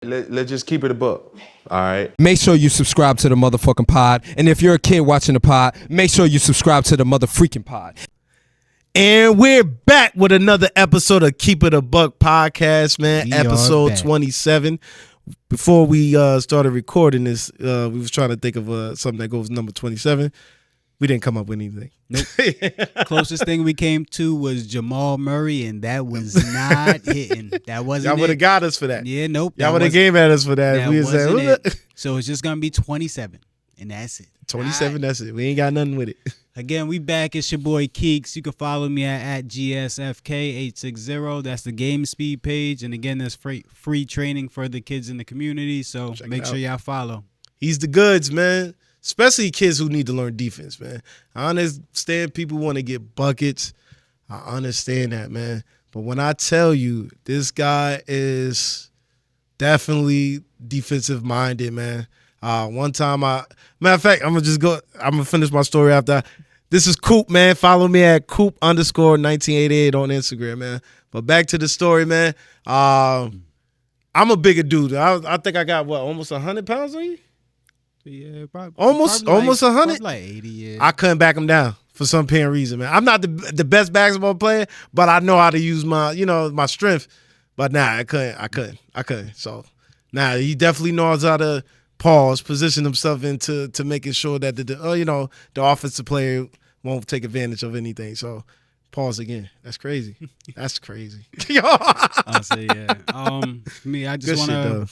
Let's just keep it a buck. All right. Make sure you subscribe to the motherfucking pod. And if you're a kid watching the pod, make sure you subscribe to the motherfreaking pod. And we're back with another episode of Keep It a Buck podcast, man. We episode are back. 27. Before we started recording this, we was trying to think of something that goes number 27. We didn't come up with anything. Nope. Closest thing we came to was Jamal Murray, and that was not hitting. That wasn't. Y'all would have got us for that. Yeah, nope. Y'all would have gave at us for that. That We was wasn't saying, it. So it's just gonna be 27, and that's it. 27, All right. that's it. We ain't got nothing with it. Again, we back. It's your boy Keeks. You can follow me at GSFK860. That's the Game Speed page. And again, there's free training for the kids in the community. So make sure y'all follow. He's the goods, man. Especially kids who need to learn defense, man. I understand people want to get buckets. I understand that, man. But when I tell you, this guy is definitely defensive minded, man. One time, matter of fact, I'm gonna finish my story after. This is Coop, man. Follow me at Coop_1988 on Instagram, man. But back to the story, man. I'm a bigger dude. I think I got almost 100 pounds on you. Yeah, probably Almost 100. Like 80. Yeah. I couldn't back him down for some apparent reason, man. I'm not the best basketball player, but I know how to use my strength. But I couldn't. So he definitely knows how to position himself into making sure that the offensive player won't take advantage of anything. So pause again. That's crazy. That's crazy. I'll say yeah. I just want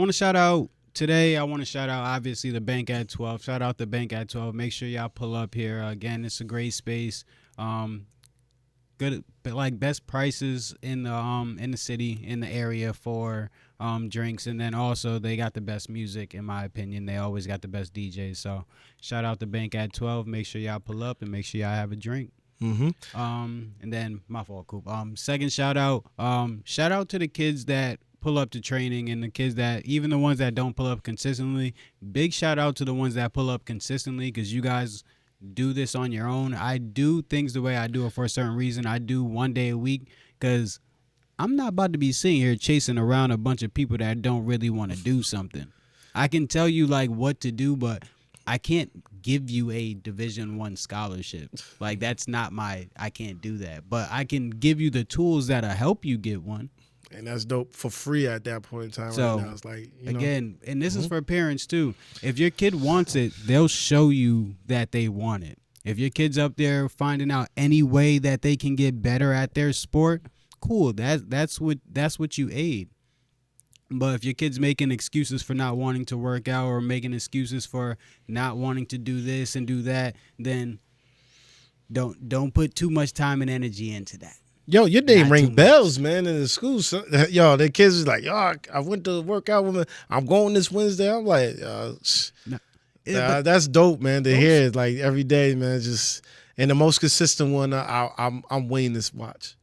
to shout out. Today, I want to shout out, obviously, the Bank at 12. Shout out the Bank at 12. Make sure y'all pull up here. Again, it's a great space. Good, like best prices in the city, in the area for drinks. And then also, they got the best music, in my opinion. They always got the best DJs. So, shout out the Bank at 12. Make sure y'all pull up and make sure y'all have a drink. Mm-hmm. And then, my fault, Coop. Second shout out to the kids that pull up to training and the kids that, even the ones that don't pull up consistently, big shout out to the ones that pull up consistently because you guys do this on your own. I do things the way I do it for a certain reason. I do 1 day a week because I'm not about to be sitting here chasing around a bunch of people that don't really want to do something. I can tell you like what to do, but I can't give you a Division I scholarship. Like that's not I can't do that. But I can give you the tools that'll help you get one. And that's dope for free at that point in time. So, right now. It's like, again, and this is for parents too. If your kid wants it, they'll show you that they want it. If your kid's up there finding out any way that they can get better at their sport, cool. That's what you aid. But if your kid's making excuses for not wanting to work out or making excuses for not wanting to do this and do that, then don't put too much time and energy into that. Yo, your name Not ring too bells, man, in the school. So, yo, the kids is like, yo, I went to work out with me. I'm going this Wednesday. I'm like, that's dope, man, to hear it like every day, man. Just and the most consistent one, I'm waiting to watch.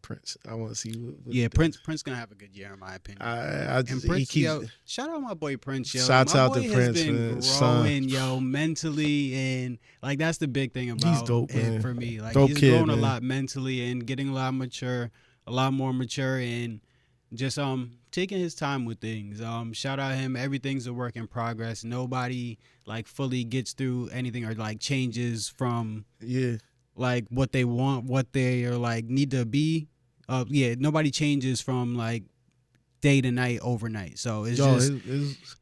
Prince, I want to see. What Prince gonna have a good year in my opinion. Just, and Prince, keeps, yo, shout out my boy Prince, yo. Shouts my out boy to has Prince, been man. growing, Son. yo, mentally, and like that's the big thing about He's dope, man. for me. Like Dope he's kid, grown man. a lot mentally and getting a lot more mature, and just taking his time with things. Shout out him. Everything's a work in progress. Nobody like fully gets through anything or like changes from like what they want, what they are like need to be. Nobody changes from like day to night overnight. So it's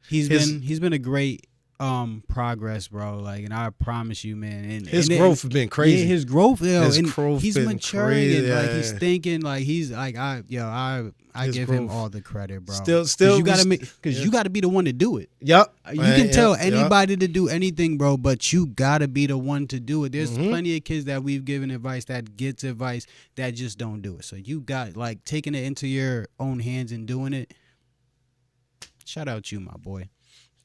he's been a great progress, bro. Like, and I promise you, man. And his growth has been crazy. Yeah, his growth, He's been maturing crazy, and like he's thinking, like he's like I give him all the credit, bro. Still, you gotta be the one to do it. Yep. You can tell anybody to do anything, bro, but you gotta be the one to do it. There's plenty of kids that we've given advice that gets advice that just don't do it. So you got like taking it into your own hands and doing it. Shout out you, my boy.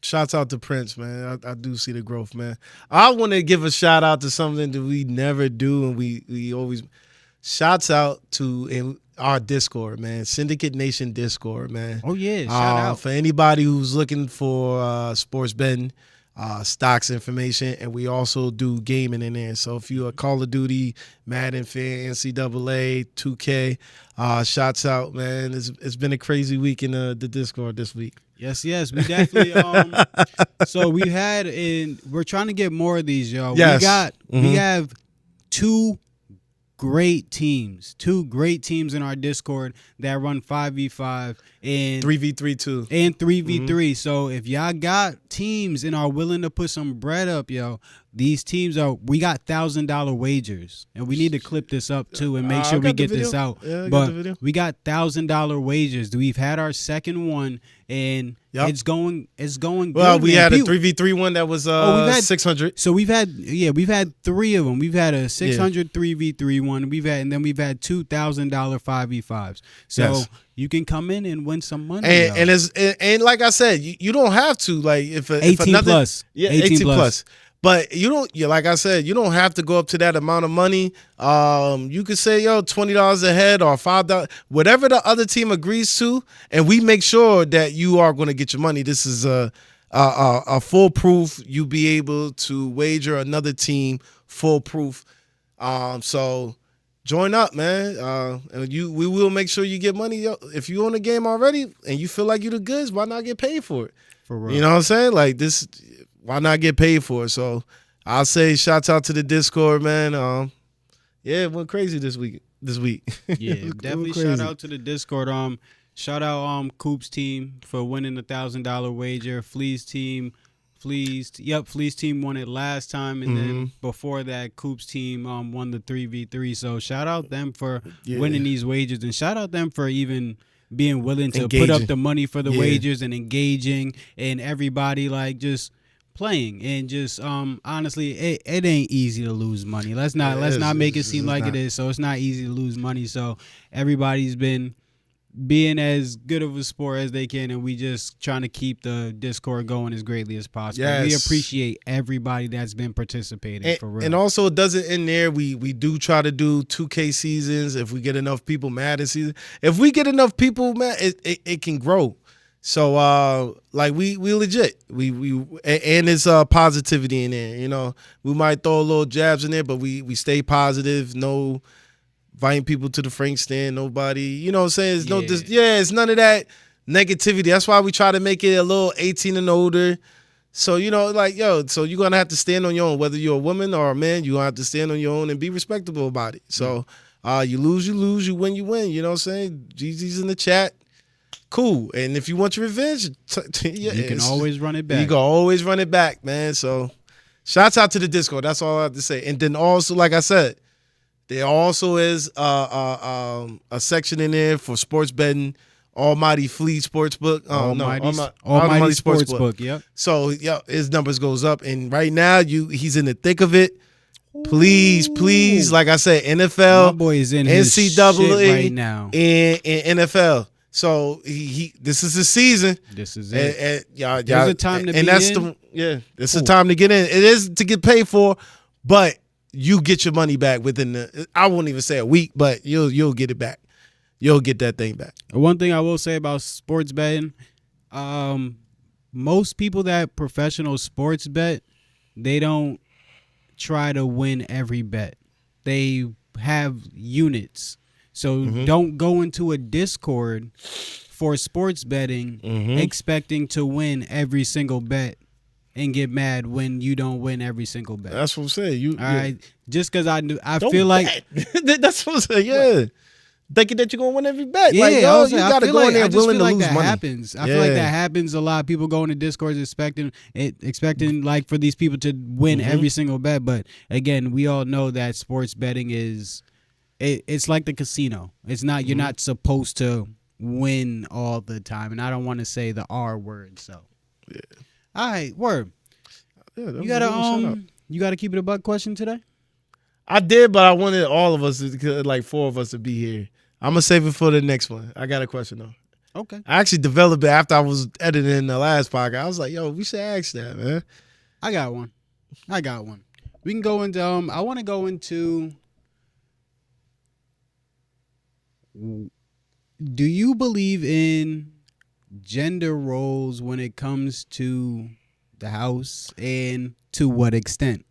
Shouts out to Prince, man. I do see the growth, man. I want to give a shout out to something that we never do, and we always shouts out to our Discord, man. Syndicate Nation Discord, man. Oh yeah, shout out for anybody who's looking for sports betting. stocks information, and we also do gaming in there. So if you're a Call of Duty, Madden fan, NCAA, 2K, shots out, man. It's been a crazy week in the Discord this week. Yes, we definitely. So we're trying to get more of these, y'all. Yes. We have two great teams in our Discord that run 5v5 and 3v3 too. and 3v3. So if y'all got teams and are willing to put some bread up, yo, these teams we got $1,000 wagers, and we need to clip this up too and make sure we get this out. Yeah, but we got $1,000 wagers. We've had our second one, and it's going Well, good, we man. had a 3v3 one that was 600. So we've had three of them. We've had a 600 3v3 one. We've had $2,000 5v5s. So you can come in and win some money. And like I said, you don't have to, like, if 18 plus. Yeah, 18 plus. But you don't, like I said, you don't have to go up to that amount of money. You could say, $20 a head or $5, whatever the other team agrees to, and we make sure that you are going to get your money. This is a foolproof. You be able to wager another team foolproof. So join up, man. And we will make sure you get money. If you own a game already and you feel like you the goods, why not get paid for it? For real. You know what I'm saying? Like this. Why not get paid for it? So I'll say shouts out to the Discord, man. It went crazy this week. Yeah, definitely shout out to the Discord. Shout out Coop's team for winning the $1,000 wager. Flea's team won it last time, and then before that, Coop's team won the 3v3. So shout out them for winning these wagers, and shout out them for even being willing to put up the money for the wagers and engaging, and everybody like just playing. And just honestly, it ain't easy to lose money. Let's not make it seem like it is. So it's not easy to lose money. So everybody's been being as good of a sport as they can, and we just trying to keep the Discord going as greatly as possible. Yes. We appreciate everybody that's been participating, for real. And also, it doesn't end there. We do try to do 2K seasons if we get enough people mad in season. If we get enough people mad, it can grow. So like we legit. We and it's positivity in there. You know, we might throw a little jabs in there, but we stay positive. No inviting people to the Frank stand. Nobody, you know what I'm saying? It's none of that negativity. That's why we try to make it a little 18 and older. So, so you're going to have to stand on your own. Whether you're a woman or a man, you're going to have to stand on your own and be respectable about it. So you lose, you win, you win. You know what I'm saying? Jeezy's in the chat. Cool. And if you want your revenge, you can always run it back. You can always run it back, man. So shouts out to the Discord. That's all I have to say. And then also, like I said, there also is a section in there for sports betting. Almighty Flea Sportsbook. Almighty Sportsbook. Yep. So his numbers goes up, and right now he's in the thick of it. Please, like I said, NFL, my boy is in his NCAA shit right now, and NFL. So this is the season. This is it. There's a time to be in. This is a time to get in. It is to get paid for, but you get your money back within I won't even say a week, but you'll get it back. You'll get that thing back. One thing I will say about sports betting, most people that professional sports bet, they don't try to win every bet. They have units. So don't go into a Discord for sports betting expecting to win every single bet and get mad when you don't win every single bet. That's what I'm saying. All right, just because I feel like that's what I'm saying. Yeah, thinking that you're gonna win every bet. Yeah, you gotta go in there willing to lose money. Happens. I feel like that happens a lot. People go into Discords expecting like for these people to win every single bet. But again, we all know that sports betting is it's like the casino. It's not you're not supposed to win all the time, and I don't want to say the R word. So yeah. All right, word. Yeah, you gotta keep it a buck question today? I did, but I wanted all of us, like 4 of us, to be here. I'm gonna save it for the next one. I got a question though. Okay. I actually developed it after I was editing the last podcast. I was like, we should ask that, man. I got one. We can go into I want to go into, do you believe in gender roles when it comes to the house, and to what extent?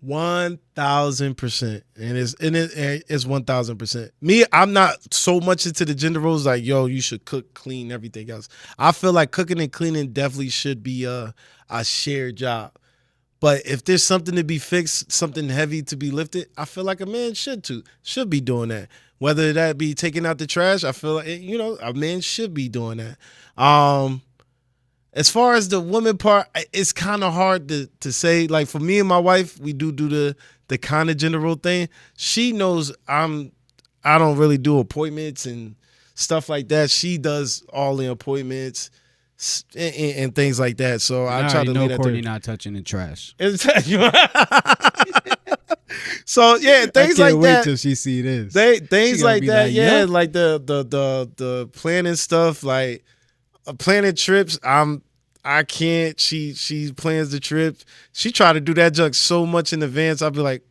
1,000%, and it's 1,000%. Me, I'm not so much into the gender roles. Like, yo, you should cook, clean, everything else. I feel like cooking and cleaning definitely should be a shared job. But if there's something to be fixed, something heavy to be lifted, I feel like a man should be doing that. Whether that be taking out the trash, I feel like, a man should be doing that. As far as the woman part, it's kind of hard to say. Like, for me and my wife, we do the kind of general thing. She knows I don't really do appointments and stuff like that. She does all the appointments and things like that. So I try to leave that Courtney not touching the trash. So yeah, things like that. I can't wait till she see this. Things like that. like, Yeah, yep. like the planning stuff, like planning trips. I can't. She plans the trip. She try to do that junk so much in advance. I'll be like,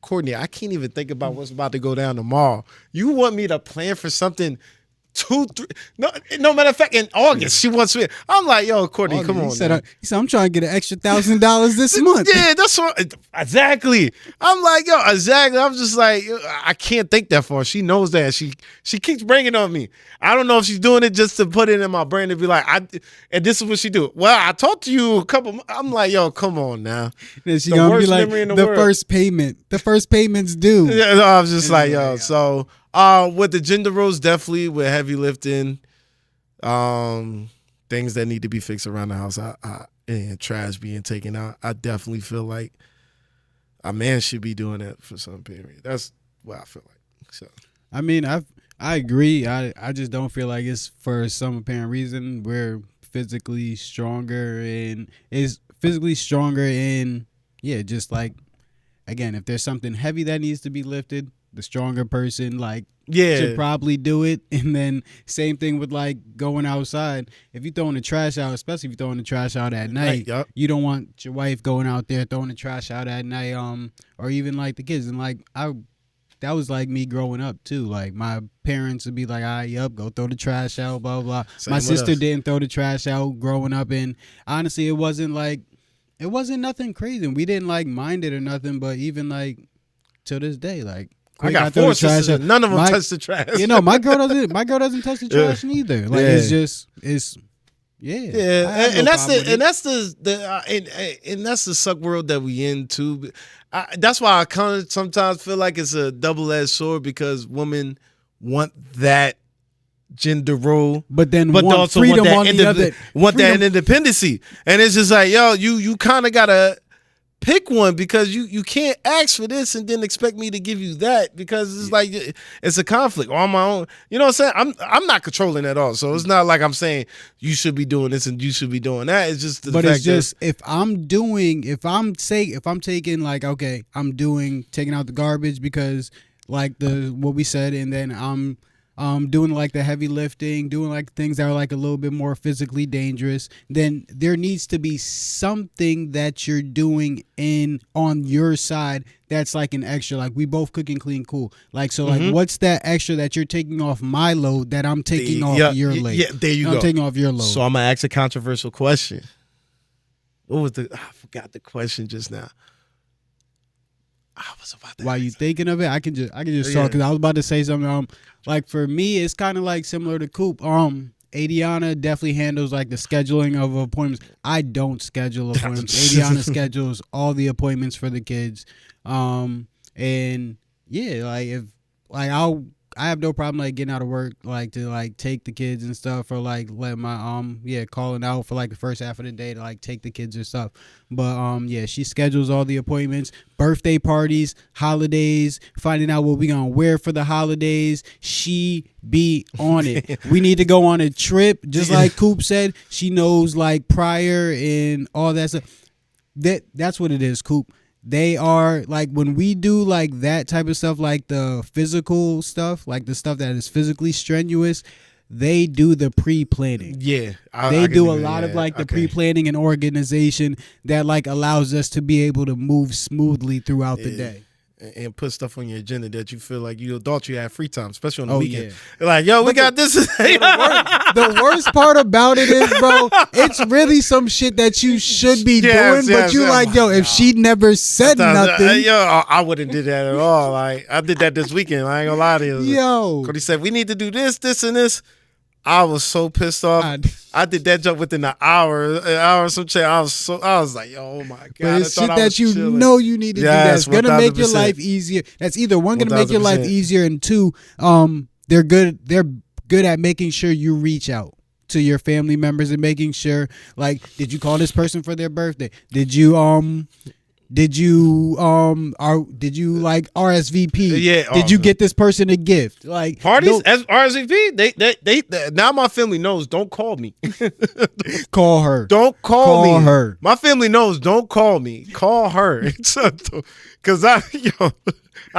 Courtney, I can't even think about what's about to go down tomorrow. You want me to plan for something 2, 3? No matter of fact, in August she wants me. I'm like, yo, Courtney, come on. He said, I'm trying to get an extra $1,000 this month. Yeah, that's what exactly. I'm like, yo, exactly. I'm just like, I can't think that far. She knows that. She keeps bringing it on me. I don't know if she's doing it just to put it in my brain to be like, and this is what she do. Well, I talked to you a couple. I'm like, yo, come on now. Then she gonna be like, the first payment. The first payment's due. Yeah, no, I was just like, yo. So with the gender roles, definitely with heavy lifting, things that need to be fixed around the house, and trash being taken out, I definitely feel like a man should be doing that for some period. That's what I feel like. So, I mean, I agree. I just don't feel like it's for some apparent reason. We're physically stronger and yeah, just like, again, if there's something heavy that needs to be lifted, the stronger person should probably do it. And then same thing with like going outside. If you're throwing the trash out, especially if you're throwing the trash out at night, yep. You don't want your wife going out there throwing the trash out at night, or even like the kids. And like that was like me growing up too. Like my parents would be like, go throw the trash out, blah, blah, blah. My sister didn't throw the trash out growing up. And honestly, it wasn't nothing crazy. We didn't like mind it or nothing, but even like till this day, like I got 4 sisters and none of them touch the trash. My girl doesn't touch the trash neither. Like it's and that's the suck world that we in too. That's why I kind of sometimes feel like it's a double-edged sword, because women want that gender role, but also freedom want that that independency. And it's just like, yo, you kind of gotta pick one, because you can't ask for this and then expect me to give you that, because it's like it's a conflict on my own. You know what I'm saying? I'm not controlling at all. So it's not like I'm saying you should be doing this and you should be doing that. It's just the fact it's just if I'm taking like, okay, taking out the garbage because like what we said, and then I'm doing like the heavy lifting, doing like things that are like a little bit more physically dangerous, then there needs to be something that you're doing on your side that's like an extra. Like we both cook and clean, cool. Like, so like what's that extra that you're taking off my load that I'm taking off your load? Yeah, there you go. I'm taking off your load. So I'm gonna ask a controversial question. What was I forgot the question just now. I was about to. While you thinking of it, I can just talk, because I was about to say something. Like for me, it's kind of like similar to Coop. Adiana definitely handles like the scheduling of appointments. I don't schedule appointments. Adiana schedules all the appointments for the kids. And yeah, like if like I have no problem like getting out of work, like to like take the kids and stuff, or like let my calling out for like the first half of the day to like take the kids or stuff. But she schedules all the appointments, birthday parties, holidays, finding out what we gonna wear for the holidays. She be on it. We need to go on a trip, just like Coop said. She knows like prior and all that stuff. That's what it is, Coop. They are like, when we do like that type of stuff, like the physical stuff, like the stuff that is physically strenuous, they do the pre-planning. Yeah. They do a lot of like the pre-planning and organization that like allows us to be able to move smoothly throughout the day. and put stuff on your agenda that you feel like you thought you had free time, especially on the Oh, weekend. Like, yo, we got this. The worst part about it is, bro, it's really some shit that you should be Yes, doing, but yes, you yes. like, yo, if she never said nothing, Yo, I wouldn't did that at all. Like, I did that this weekend. I ain't gonna lie to you. yo. Cody said, we need to do this, this, and this. I was so pissed off. I did that job within an hour or some shit. I was like, yo, oh my God. But it's I thought shit I that was you chilling. know you need to do. That's gonna make your 1000%. life easier. That's either one, gonna make your life 1000%. easier, and two, they're good. They're good at making sure you reach out to your family members and making sure, like, did you call this person for their birthday? Did you like RSVP? Yeah. Did you get this person a gift? Like Parties as RSVP? They now my family knows. Don't call me. call her. Don't call Call me. her. My family knows. Don't call me. Call her. Because I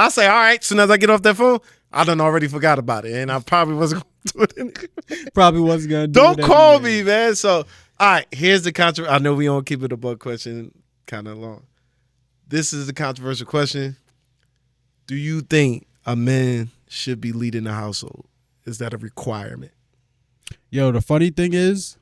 say, all right. Soon as I get off that phone, I done already forgot about it, and I probably wasn't going to do it. Probably wasn't gonna do Don't it call anyway. me, man. So, all right. Here's the controversy. I know we don't keep it a buck question kind of long. This is the controversial question. Do you think a man should be leading the household? Is that a requirement? Yo, the funny thing is,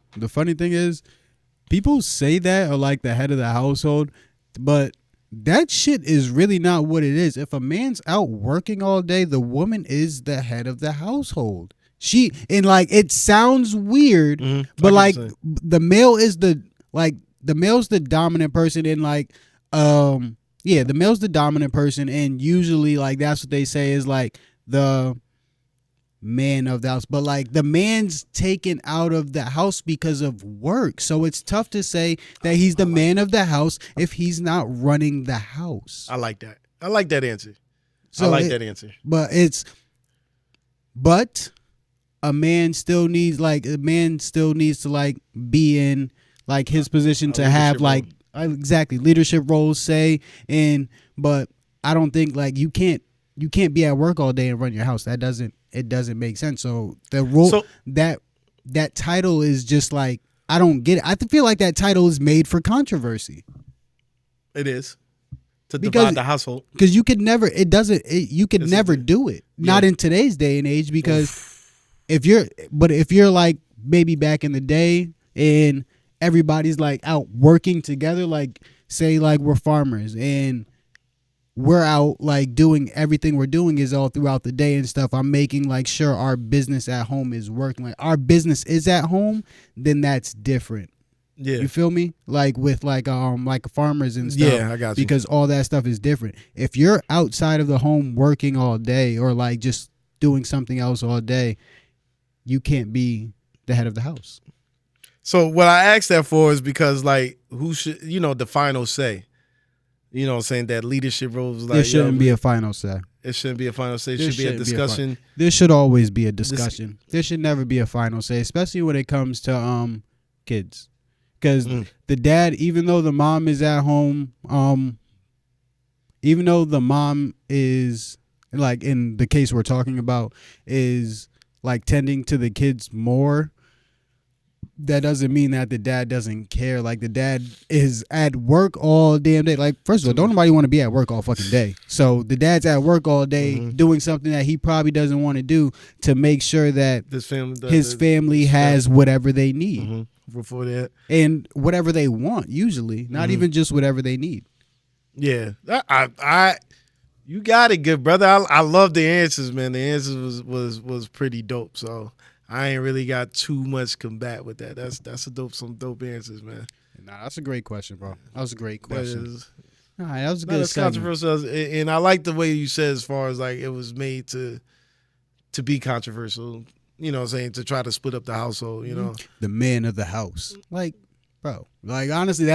people say that or like the head of the household, but that shit is really not what it is. If a man's out working all day, the woman is the head of the household. It sounds weird, but like the male is the male's the dominant person in the male's the dominant person, and usually like that's what they say is like the man of the house, but like the man's taken out of the house because of work, so it's tough to say that he's the man of the house if he's not running the house. I like that. I like that answer. That answer. But a man still needs to like be in like his position to have like exactly leadership roles but I don't think like you can't be at work all day and run your house. It doesn't make sense. So the role that title is just like, I don't get it. I feel like that title is made for controversy. It is to divide the household, because you could never do it. Not in today's day and age, because if you're like maybe back in the day and everybody's like out working together, like say like we're farmers and we're out like doing everything we're doing is all throughout the day and stuff. I'm making like sure our business at home is working. Like our business is at home, then that's different. Yeah. You feel me? Like with like farmers and stuff. Yeah, I got you. Because all that stuff is different. If you're outside of the home working all day or like just doing something else all day, you can't be the head of the house. So what I asked that for is because like who should the final say? You know what I'm saying? That leadership roles like There shouldn't be a final say. It shouldn't be a final say. It should be a discussion. There should always be a discussion. There should never be a final say, especially when it comes to kids. Because the dad, even though the mom is at home, even though the mom is like in the case we're talking about is like tending to the kids more, that doesn't mean that the dad doesn't care. Like the dad is at work all damn day. Like first of all, don't nobody want to be at work all fucking day. So the dad's at work all day doing something that he probably doesn't want to do to make sure that his family has whatever they need. Before that. And whatever they want, usually. Not even just whatever they need. Yeah. I you got it, good brother. I love the answers, man. The answers was pretty dope. So I ain't really got too much combat with that. That's some dope answers, man. Nah, that's a great question, bro. That was a great question. All right, that was a good segment. Controversial, and I like the way you said as far as like it was made to be controversial. You know what I'm saying? To try to split up the household, The man of the house. Like, bro. Like, honestly,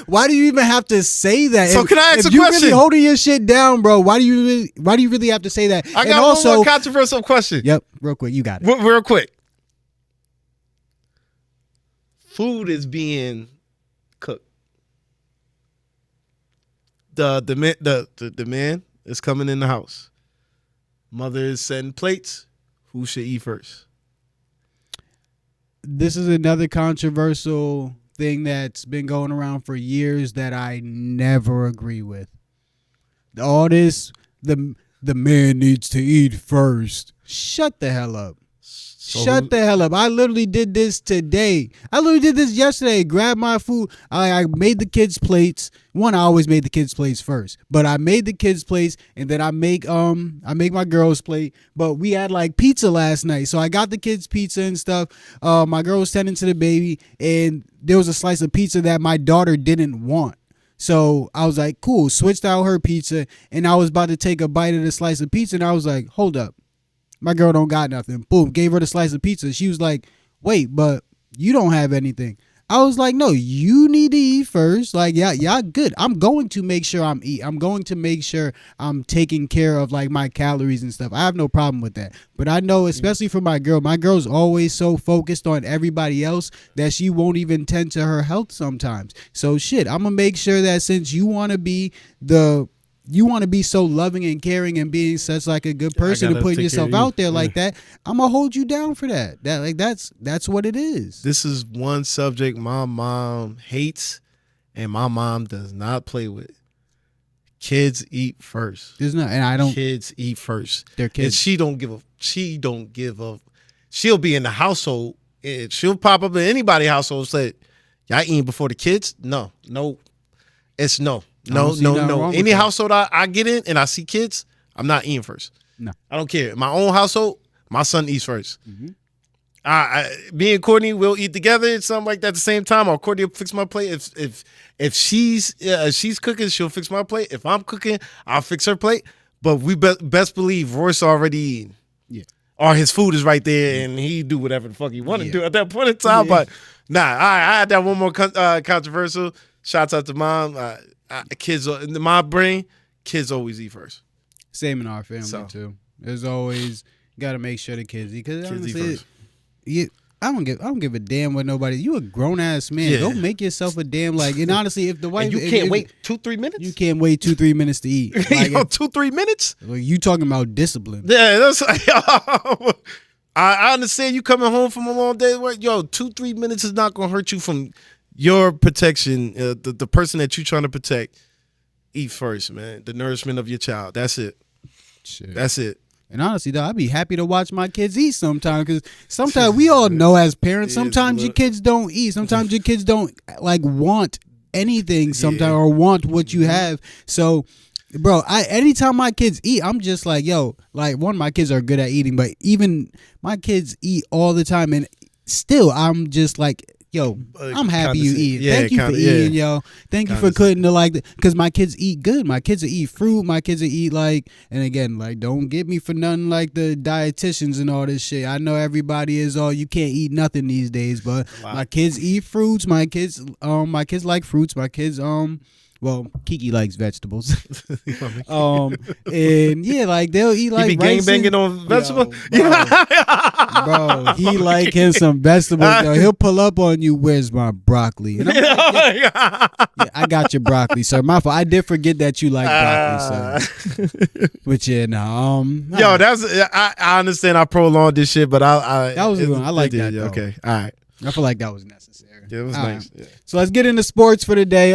why do you even have to say that? So can I ask a question? If you're really holding your shit down, bro, why do you really have to say that? I got one more controversial question. Yep, real quick. You got it. Real quick. Food is being cooked. The man is coming in the house. Mother is setting plates. Who should eat first? This is another controversial thing that's been going around for years that I never agree with. all this, the man needs to eat first. Shut the hell up. Shut the hell up. I literally did this today. I literally did this yesterday. Grabbed my food. I made the kids' plates. I always made the kids' plates first. But I made the kids' plates and then I make my girls' plate. But we had like pizza last night. So I got the kids' pizza and stuff. My girl was tending to the baby and there was a slice of pizza that my daughter didn't want. So I was like, cool, switched out her pizza and I was about to take a bite of the slice of pizza and I was like, hold up. My girl don't got nothing. Boom, gave her the slice of pizza. She was like, wait, but you don't have anything. I was like, no, you need to eat first. Like, yeah, good. I'm going to make sure I'm eating. I'm going to make sure I'm taking care of like my calories and stuff. I have no problem with that. But I know, especially for my girl's always so focused on everybody else that she won't even tend to her health sometimes. So shit, I'm gonna make sure that since you want to be so loving and caring and being such like a good person and putting yourself out there like that, I'm gonna hold you down for that. That's what it is. This is one subject my mom hates and my mom does not play with. Kids eat first. There's not, and I don't. Kids eat first. They're kids. And she don't give a. She'll be in the household. And she'll pop up in anybody's household and say, "Y'all eating before the kids?" No. It's no. Any household I get in and I see kids, I'm not eating first. No, I don't care. My own household, my son eats first. Mm-hmm. Me and Courtney will eat together and something like that at the same time. Or Courtney will fix my plate. If she's cooking, she'll fix my plate. If I'm cooking, I'll fix her plate. But we best believe Royce already eating. Yeah. Or his food is right there and he do whatever the fuck he want to do at that point in time. Yeah. But nah, I had that one more controversial. Shouts out to mom. Kids in my brain, kids always eat first. Same in our family too. There's always got to make sure the kids eat because honestly, I don't give a damn what nobody. You a grown ass man. Yeah. Go make yourself a damn like. And honestly, if the wife, and you can't wait 2-3 minutes. You can't wait 2-3 minutes to eat. Like 2-3 minutes. Like, you talking about discipline? Yeah, that's. I understand you coming home from a long day. 2-3 minutes is not gonna hurt you from your protection. The person that you're trying to protect. Eat first, man. The nourishment of your child. That's it. Shit. That's it. And honestly, though, I'd be happy to watch my kids eat sometimes because sometimes we all know as parents, sometimes your kids don't eat. Sometimes your kids don't like want anything sometimes or want what you have. So, bro, anytime my kids eat, I'm just like, yo, like one, my kids are good at eating, but even my kids eat all the time. And still, I'm just like, yo, I'm happy you eat. Thank you for eating, yo. Thank you for cutting the like, because my kids eat good. My kids will eat fruit. My kids will eat like, and again, like, don't get me for nothing like the dietitians and all this shit. I know everybody is all you can't eat nothing these days, but my kids eat fruits. My kids like fruits. My kids well, Kiki likes vegetables. And yeah, like they'll eat like he be gangbanging on vegetables. Bro, he like him some vegetables. Yo, he'll pull up on you. Where's my broccoli? And I'm like, yeah, I got your broccoli, sir. My fault. I did forget that you like broccoli, sir. But yeah, no. Yo, that's I understand. I prolonged this shit, but that was good. I like that. Though. Okay, all right. I feel like that was necessary. Yeah, it was nice. Yeah. So let's get into sports for the day.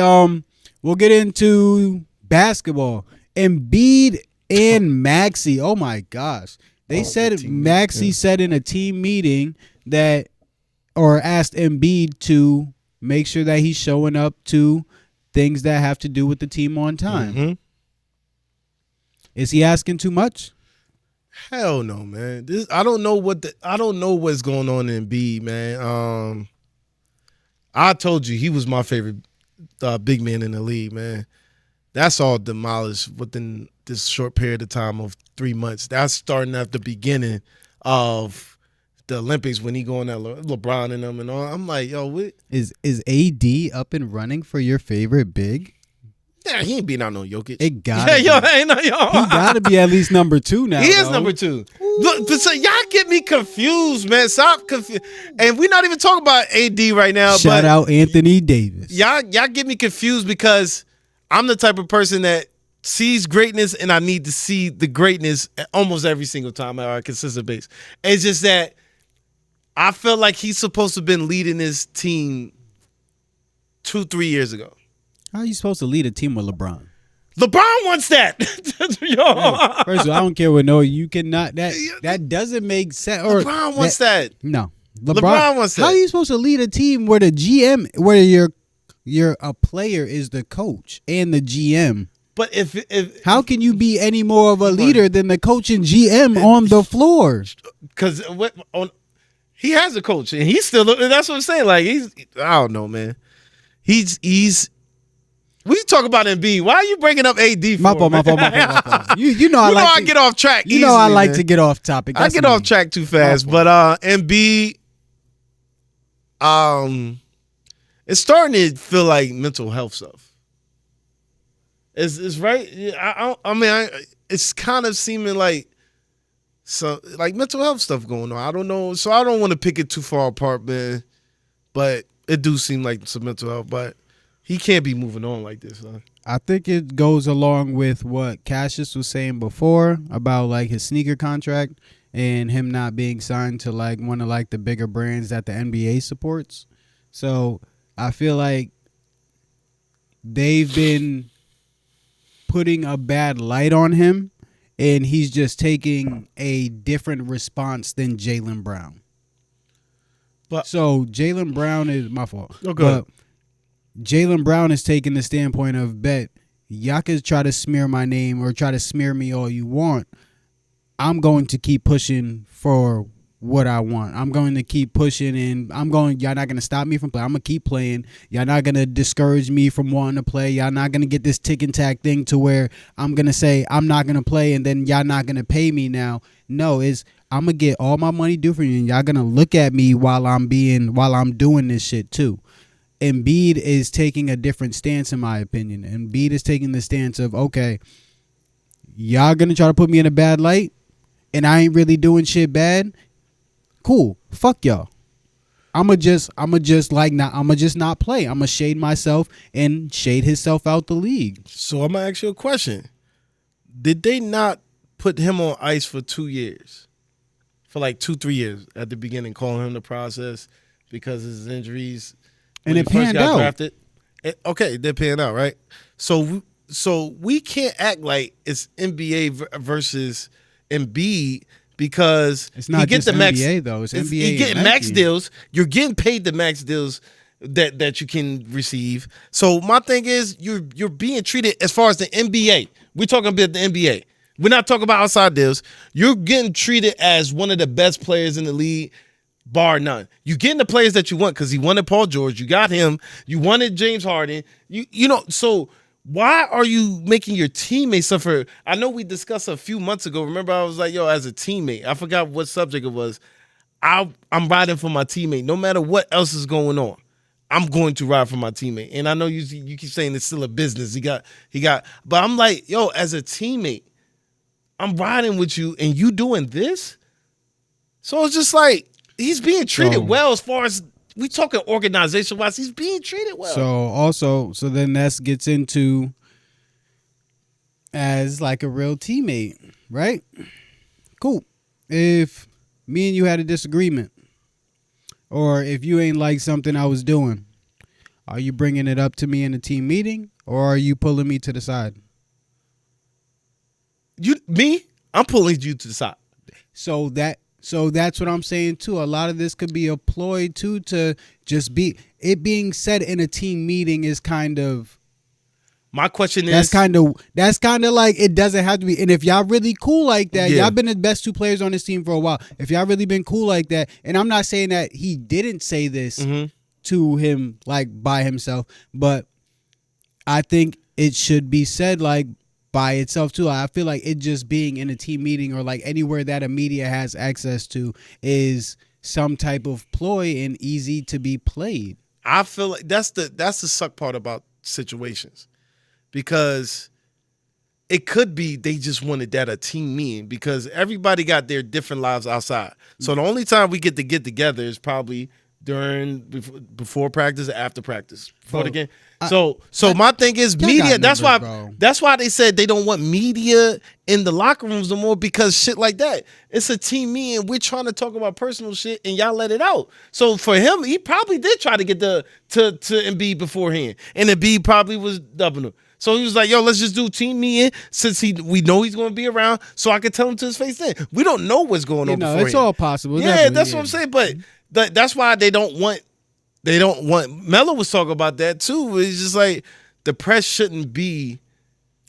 We'll get into basketball. Embiid and Maxey. Oh my gosh. They said Maxey said in a team meeting that, or asked Embiid to make sure that he's showing up to things that have to do with the team on time. Mm-hmm. Is he asking too much? Hell no, man. I don't know what's going on in Embiid, man. I told you he was my favorite big man in the league, man. That's all demolished within this short period of time of 3 months. That's starting at the beginning of the Olympics when he going at LeBron and them and all. I'm like, yo, what? Is AD up and running for your favorite big? Yeah, he ain't beating out no Jokic. It gotta be. He gotta be at least number 2 now. He is number 2. Look, but so y'all get me confused, man. Stop confused. And we're not even talking about AD right now. Shout out Anthony Davis. Y'all get me confused because I'm the type of person that sees greatness and I need to see the greatness almost every single time on a consistent basis. It's just that I felt like he's supposed to have been leading this team 2-3 years ago. How are you supposed to lead a team with LeBron? LeBron wants that. Yo. First of all, I don't care what no. You cannot. That doesn't make sense. Or LeBron wants that. No, LeBron wants that. How are you supposed to lead a team where the GM, where you're a player is the coach and the GM? But if how can you be any more of a leader than the coach and GM on the floor? Because he has a coach and he's still. That's what I'm saying. Like I don't know, man. He's. We talk about Embiid. Why are you bringing up AD for? My fault. You know I get off track. You know I like to get off topic. I get off track too fast. But Embiid, it's starting to feel like mental health stuff. It's right. I mean, it's kind of seeming like mental health stuff going on. I don't know. So I don't want to pick it too far apart, man. But it do seem like some mental health. But he can't be moving on like this, huh? I think it goes along with what Cassius was saying before about like his sneaker contract and him not being signed to like one of like the bigger brands that the NBA supports. So I feel like they've been putting a bad light on him, and he's just taking a different response than Jaylen Brown. So Jaylen Brown is my fault. Okay. But Jaylen Brown is taking the standpoint of, bet, y'all can try to smear my name or try to smear me all you want. I'm going to keep pushing for what I want. I'm going to keep pushing, and y'all not going to stop me from playing. I'm going to keep playing. Y'all not going to discourage me from wanting to play. Y'all not going to get this tick and tack thing to where I'm going to say I'm not going to play and then y'all not going to pay me now. No, I'm going to get all my money due from you, and y'all going to look at me while I'm doing this shit too. Embiid is taking a different stance, in my opinion. Embiid is taking the stance of, okay, y'all gonna try to put me in a bad light, and I ain't really doing shit bad. Cool, fuck y'all. I'ma just not play. I'ma shade myself and shade himself out the league. So I'm gonna ask you a question: did they not put him on ice for 2 years, for like 2-3 years at the beginning, calling him the process because of his injuries? And it panned out. Drafted. Okay, they're paying out, right? So we can't act like it's NBA versus Embiid because it's not just NBA though. It's NBA. You're getting max deals. You're getting paid the max deals that you can receive. So my thing is you're being treated as far as the NBA. We're talking about the NBA. We're not talking about outside deals. You're getting treated as one of the best players in the league. Bar none. You getting the players that you want because he wanted Paul George. You got him. You wanted James Harden. You know. So why are you making your teammates suffer? I know we discussed a few months ago. Remember, I was like, yo, as a teammate, I forgot what subject it was. I'm riding for my teammate, no matter what else is going on. I'm going to ride for my teammate. And I know you keep saying it's still a business. He got. But I'm like, yo, as a teammate, I'm riding with you, and you doing this. So it's just like. He's being treated well as far as we talking organization-wise. He's being treated well. So then that gets into as like a real teammate, right? Cool. If me and you had a disagreement, or if you ain't like something I was doing, are you bringing it up to me in a team meeting, or are you pulling me to the side? I'm pulling you to the side. So that's what I'm saying too. A lot of this could be a ploy too to just be it being said in a team meeting is kind of. My question is that's kind of like it doesn't have to be. And if y'all really cool like that, y'all been the best two players on this team for a while. If y'all really been cool like that, and I'm not saying that he didn't say this to him like by himself, but I think it should be said like. By itself too. I feel like it just being in a team meeting or like anywhere that a media has access to is some type of ploy and easy to be played. I feel like that's the suck part about situations, because it could be they just wanted that a team meeting because everybody got their different lives outside. So the only time we get together is probably before practice or after practice before the game. So my thing is media. That's why they said they don't want media in the locker rooms no more, because shit like that. It's a team meeting. We're trying to talk about personal shit and y'all let it out. So for him, he probably did try to get to Embiid beforehand, and Embiid probably was dubbing him. So he was like, yo, let's just do team meeting since we know he's going to be around so I can tell him to his face then. We don't know what's going on beforehand. It's all possible. Yeah, Definitely, that's what I'm saying. But that's why they don't want Melo was talking about that too. It's just like the press shouldn't be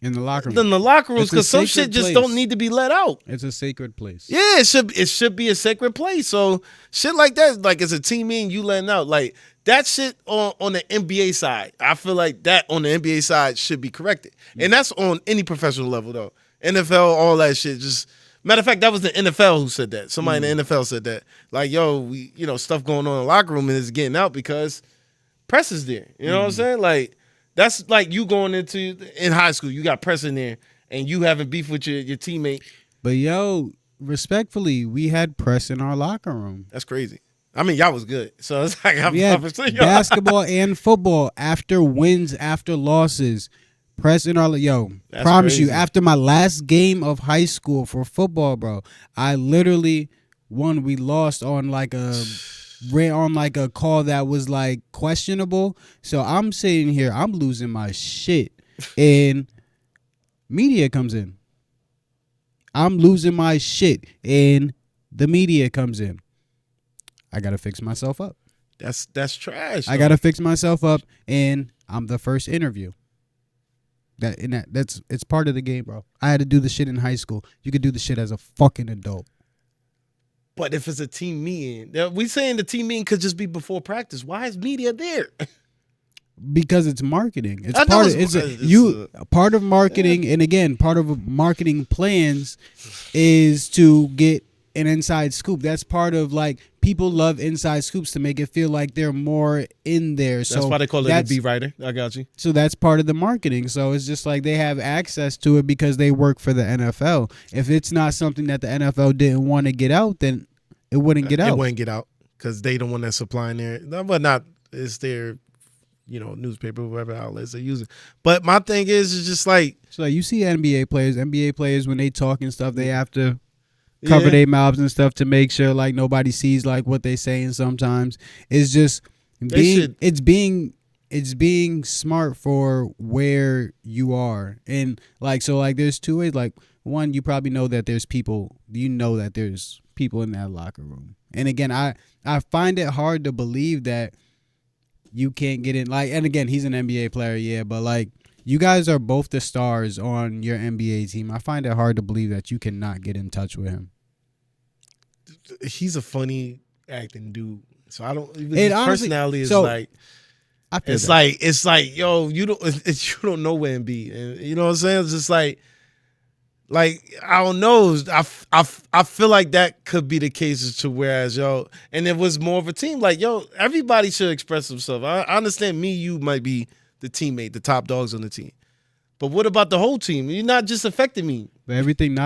in the locker room. in the locker rooms because some shit just don't need to be let out. It's a sacred place. Yeah, it should be a sacred place. So shit like that, like as a team meeting, you letting out like that shit on the NBA side. I feel like that on the NBA side should be corrected, and that's on any professional level though. NFL, all that shit. Just matter of fact, that was the NFL who said that. Somebody in the NFL said that. Like, yo, we stuff going on in the locker room and it's getting out because press is there. You know what I'm saying? Like. That's like you going in high school. You got press in there, and you having beef with your teammate. But yo, respectfully, we had press in our locker room. That's crazy. I mean, y'all was good. So it's like We had basketball and football after wins, after losses. Press in our That's promise crazy. you. After my last game of high school for football, bro, I literally won. We lost on like a. Ran on like a call that was like questionable. So I'm sitting here, I'm losing my shit. And media comes in. I'm losing my shit. And the media comes in. I gotta fix myself up. That's trash. I gotta fix myself up, and I'm the first interview. It's part of the game, bro. I had to do the shit in high school. You could do the shit as a fucking adult. But if it's a team meeting, we saying the team meeting could just be before practice. Why is media there? Because it's marketing. It's I know part of part of marketing, and again, part of marketing plans is to get an inside scoop. That's part of like people love inside scoops to make it feel like they're more in there. That's why they call it a beat writer. I got you. So that's part of the marketing. So it's just like they have access to it because they work for the NFL. If it's not something that the NFL didn't want to get out, then it wouldn't get out. It wouldn't get out because they don't want that supplying there. But not it's their, newspaper, whatever outlets they're using. But my thing is just like so you see NBA players when they talk and stuff, they have to cover their mouths and stuff to make sure like nobody sees like what they saying. Sometimes it's just it's being smart for where you are, and like so like there's two ways. Like one, you probably know that there's people. That there's people in that locker room, and again, I find it hard to believe that you can't get in. Like, and again, he's an NBA player, yeah, but like you guys are both the stars on your NBA team. I find it hard to believe that you cannot get in touch with him. He's a funny acting dude, so I don't. His personality is like. It's like yo, you don't know where Embiid, and you know what I'm saying. It's just like I don't know. I feel like that could be the case as to whereas yo, and it was more of a team. Like yo, everybody should express themselves. I understand you might be the teammate, the top dogs on the team, but what about the whole team? You're not just affecting me. But everything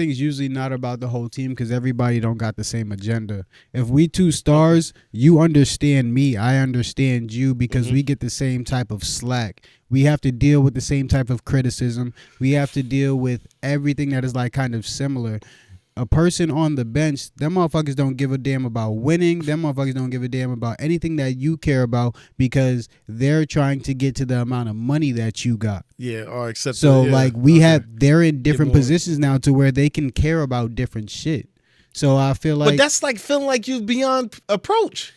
is usually not about the whole team because everybody don't got the same agenda. If we two stars, you understand me, I understand you because we get the same type of slack. We have to deal with the same type of criticism. We have to deal with everything that is like kind of similar. A person on the bench, them motherfuckers don't give a damn about winning. Them motherfuckers don't give a damn about anything that you care about because they're trying to get to the amount of money that you got. Yeah, or accept. So like they're in different positions now to where they can care about different shit. So I feel like, but that's like feeling like you beyond approach.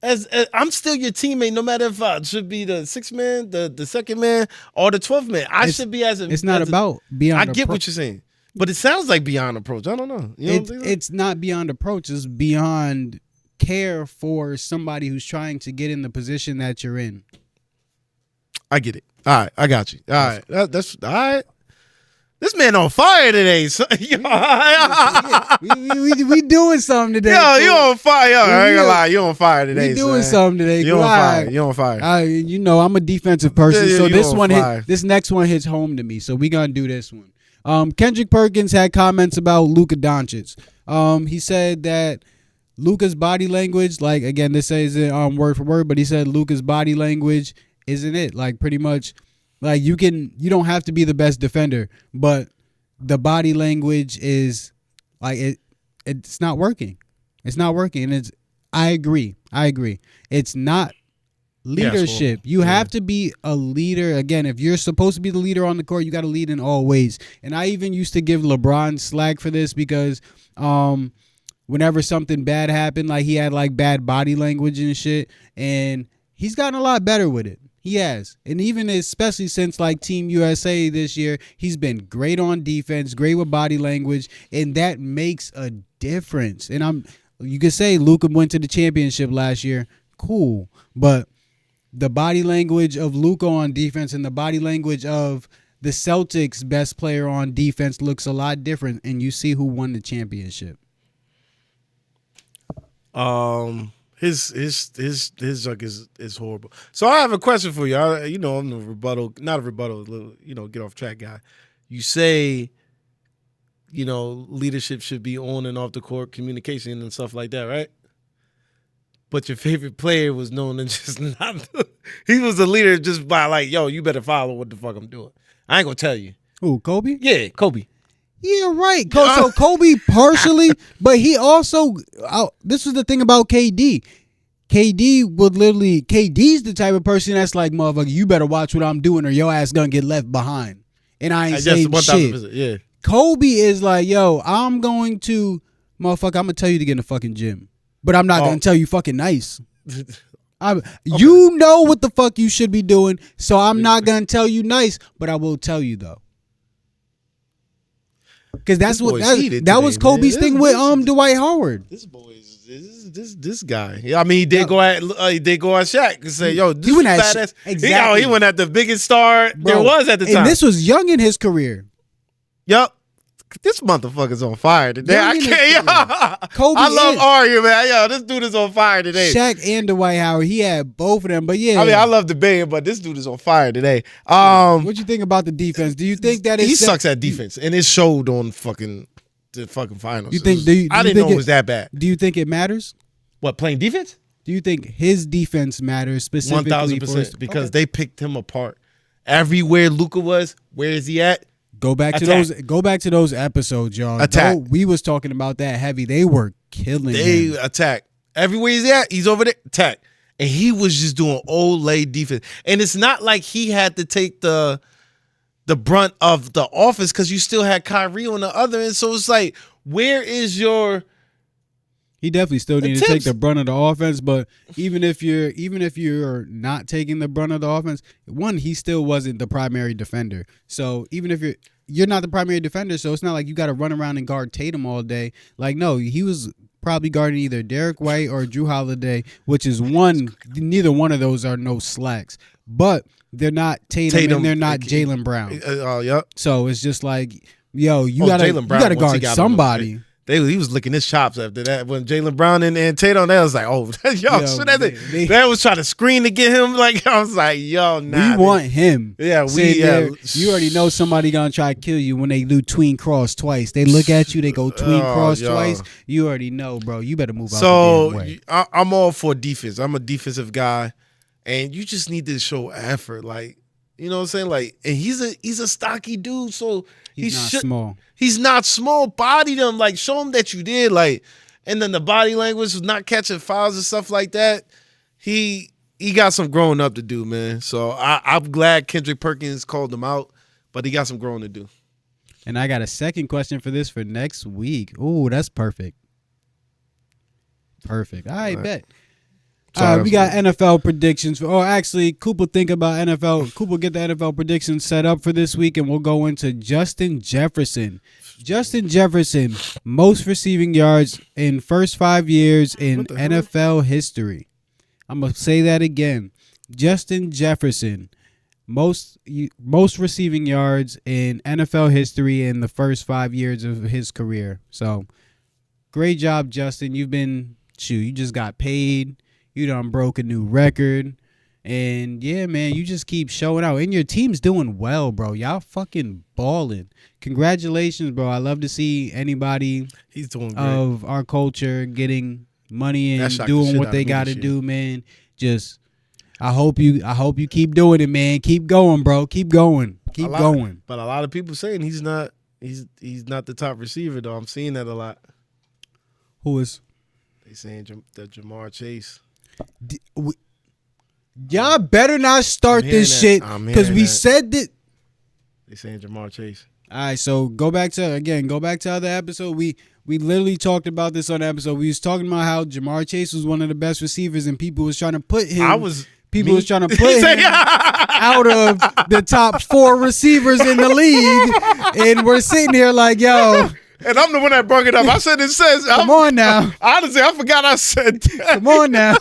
As I'm still your teammate, no matter if I should be the sixth man, the second man, or the 12th man. I should be as a. It's not about beyond. I get what you're saying. But it sounds like beyond approach. I don't know. It's not beyond approach. It's beyond care for somebody who's trying to get in the position that you're in. I get it. All right, I got you. All right, that's all right. This man on fire today. So, yo, we doing something today. Yo, you on fire. Yo, I ain't gonna lie. You on fire today. We doing something today. You on fire. You on fire. I'm a defensive person, Yeah, so you this next one hits home to me. So we gonna do this one. Kendrick Perkins had comments about Luka Doncic. He said that Luka's body language, like again, this says it word for word, but he said Luka's body language isn't it. Like pretty much, like you don't have to be the best defender, but the body language is like it's not working. It's not working, and I agree. It's not leadership. You have to be a leader. Again, if you're supposed to be the leader on the court, you got to lead in all ways. And I even used to give LeBron slack for this because whenever something bad happened, like he had like bad body language and shit, and he's gotten a lot better with it. He has. And even especially since like Team USA this year, he's been great on defense, great with body language, and that makes a difference. And you could say Luka went to the championship last year. Cool. But the body language of Luka on defense and the body language of the Celtics' best player on defense looks a lot different, and you see who won the championship. His junk is horrible. So I have a question for you. I'm the rebuttal, not a rebuttal, get off track guy. You say, leadership should be on and off the court, communication and stuff like that, right? But your favorite player was known to just not. He was a leader just by like, yo, you better follow what the fuck I'm doing. I ain't gonna tell you. Who, Kobe? Yeah, Kobe. Yeah, right. So Kobe partially, but he also, this was the thing about KD. KD's the type of person that's like, motherfucker, you better watch what I'm doing or your ass gonna get left behind. And I ain't saying shit. Yeah. Kobe is like, yo, I'm going to, motherfucker, I'm gonna tell you to get in the fucking gym. But I'm not gonna tell you fucking nice. You know what the fuck you should be doing, so I'm not gonna tell you nice, but I will tell you though. Because that was Kobe's thing with Dwight Howard. This boy is this guy. I mean, he did go at Shaq and say, "Yo, this fat ass." Exactly. He went at the biggest star there was at the time. And this was young in his career. Yup. This motherfucker's on fire today. I can't. Kobe I love arguing, man. Yo, this dude is on fire today. Shaq and Dwight Howard, he had both of them. But yeah, I mean, I love debating, but this dude is on fire today. What you think about the defense? Do you think that he sucks at defense, and it showed on the fucking finals? You think? I didn't know it was that bad. Do you think it matters? What, playing defense? Do you think his defense matters specifically? 1,000%, because they picked him apart. Everywhere Luka was, where is he at? Go back to those episodes, y'all. Attack. We was talking about that heavy. They were killing him. Attack. Everywhere he's at, he's over there. Attack. And he was just doing old late defense. And it's not like he had to take the brunt of the offense because you still had Kyrie on the other end. So it's like, where is your? He definitely still needed to take the brunt of the offense, but even if you're not taking the brunt of the offense, one, he still wasn't the primary defender. So even if you're not the primary defender, so it's not like you got to run around and guard Tatum all day. Like, no, he was probably guarding either Derek White or Drew Holiday, which is neither one of those are no slacks. But they're not Tatum and they're not Jaylen Brown. Yep. So it's just like, yo, you gotta guard somebody. He was licking his chops after that. When Jaylen Brown and Tatum, they was like, oh, they was trying to screen to get him. Like, I was like, yo, nah. We want him. Yeah, you already know somebody gonna try to kill you when they do tween cross twice. They look at you, they go tween cross twice. You already know, bro. You better move out the damn way. I'm all for defense. I'm a defensive guy, and you just need to show effort. Like, you know what I'm saying? Like, and he's a stocky dude, so he's not small. He's not small. Body them, like, show him that you did, like, and then the body language was not catching fouls and stuff like that. He got some growing up to do, man. So I'm glad Kendrick Perkins called him out, but he got some growing to do. And I got a second question for this for next week. Ooh, that's perfect. Perfect. All right, bet. We got NFL predictions. Actually, Cooper think about NFL. Cooper get the NFL predictions set up for this week, and we'll go into Justin Jefferson. Justin Jefferson, most receiving yards in first 5 years in NFL history. I'm going to say that again. Justin Jefferson, most receiving yards in NFL history in the first 5 years of his career. So, great job, Justin. You just got paid. You done broke a new record. And, yeah, man, you just keep showing out. And your team's doing well, bro. Y'all fucking balling. Congratulations, bro. I love to see anybody of our culture getting money and doing what they got to do, man. Just, I hope you keep doing it, man. Keep going, bro. Keep going. Keep going. But a lot of people saying he's not the top receiver, though. I'm seeing that a lot. Who is? They saying that Jamar Chase. Y'all better not start I'm hearing this that. shit I'm because hearing we that. said that. They saying Jamar Chase. All right, so go back to other episode. We literally talked about this on the episode. We was talking about how Jamar Chase was one of the best receivers, and people was trying to put him. Was trying to put him out of the top 4 receivers in the league, and we're sitting here like, yo. And I'm the one that brought it up. I said it says. Come on now. Honestly, I forgot I said that. Come on now.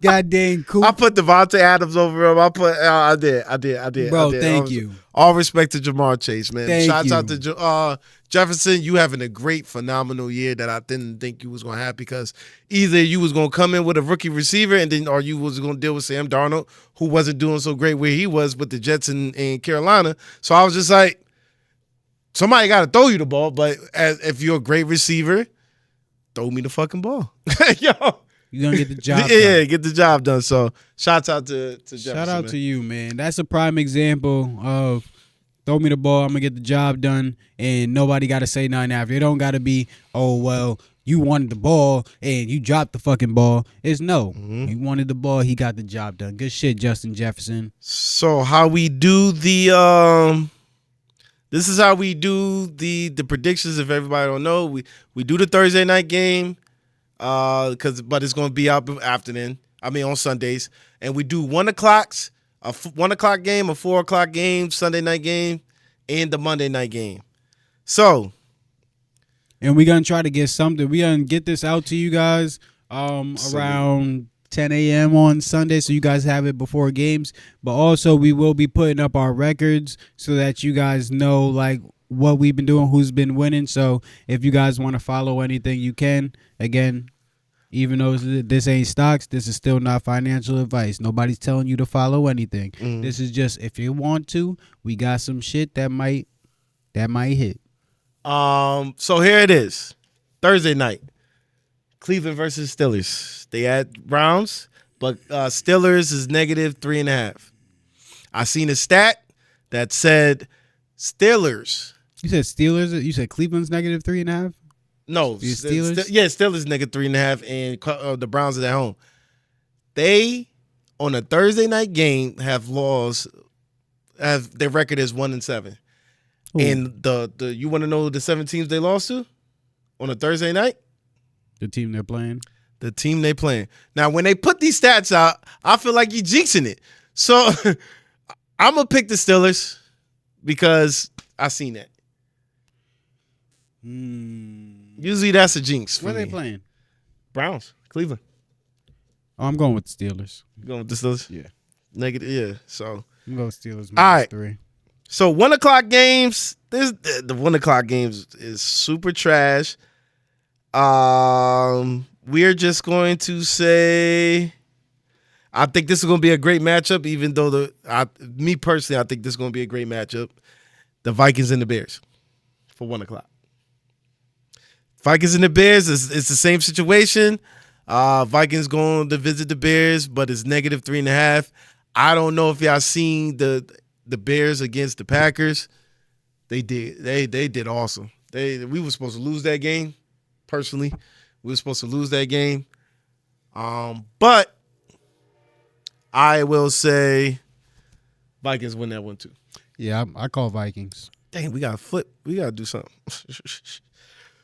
Goddamn cool. I put Devontae Adams over him. I did. Bro, thank you. All respect to Jamar Chase, man. Thank Shouts you. out to Jefferson. You having a great, phenomenal year that I didn't think you was going to have, because either you was going to come in with a rookie receiver or you was going to deal with Sam Darnold, who wasn't doing so great where he was with the Jets in Carolina. So I was just like, somebody got to throw you the ball, but if you're a great receiver, throw me the fucking ball. Yo. You're going to get the job done. Yeah, get the job done. So shouts out to Jefferson. Shout out to you, man. That's a prime example of throw me the ball, I'm going to get the job done, and nobody got to say nothing after. It don't got to be, oh, well, you wanted the ball and you dropped the fucking ball. It's no. He wanted the ball, he got the job done. Good shit, Justin Jefferson. So how we do the this is how we do the predictions. If everybody don't know, we do the Thursday night game, but it's gonna be out after then. I mean on Sundays, and we do 1 o'clocks, a 1 o'clock game, a 4 o'clock game, Sunday night game, and the Monday night game. So, and we're gonna try to get something. We're gonna get this out to you guys around 10 a.m. on Sunday, so you guys have it before games. But also, we will be putting up our records so that you guys know like what we've been doing, who's been winning. So if you guys want to follow anything, you can. Again, even though this ain't stocks, this is still not financial advice. Nobody's telling you to follow anything. This is just if you want to. We got some shit that might hit. So here it is, Thursday night. Cleveland versus Steelers. They had Browns, but Steelers is -3.5. I seen a stat that said Steelers. You said Steelers? You said Cleveland's -3.5? No. Steelers? Steelers -3.5, and the Browns are at home. They, on a Thursday night game, have their record is 1-7. Ooh. And the you want to know the 7 teams they lost to on a Thursday night? The team they're playing. The team they playing. Now, when they put these stats out, I feel like you're jinxing it. So I'm going to pick the Steelers because I seen that. Usually that's a jinx for Where me. they playing? Browns, Cleveland. Oh, I'm going with the Steelers. You going with the Steelers? Yeah. Negative, yeah. So I'm going with Steelers right. -3. So 1 o'clock games. The 1 o'clock games is super trash. We're just going to say, I think this is going to be a great matchup. Even though me personally, I think this is going to be a great matchup. The Vikings and the Bears for 1 o'clock. Vikings and the Bears it's the same situation. Vikings going to visit the Bears, but it's -3.5. I don't know if y'all seen the Bears against the Packers. They did awesome. We were supposed to lose that game. Personally, we were supposed to lose that game. But I will say Vikings win that one too. Yeah, I call Vikings. Dang, we got to flip. We got to do something.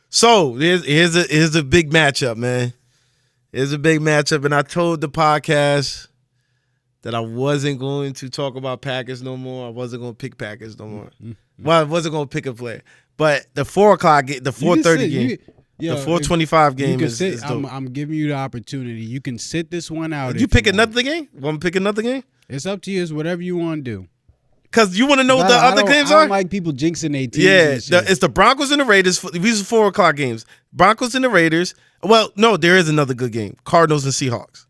So here's a big matchup, man. Here's a big matchup, and I told the podcast that I wasn't going to talk about Packers no more. I wasn't going to pick Packers no more. Well, I wasn't going to pick a player. But the 4 o'clock game, the 4:30 game, the 4:25 game is dope. I'm giving you the opportunity. You can sit this one out. Did you pick another game? Want to pick another game? It's up to you. It's whatever you want to do. Because you want to know what the other games I are? don't like people jinxing their teams. Yeah, it's the Broncos and the Raiders. These are 4 o'clock games. Broncos and the Raiders. Well, no, there is another good game. Cardinals and Seahawks.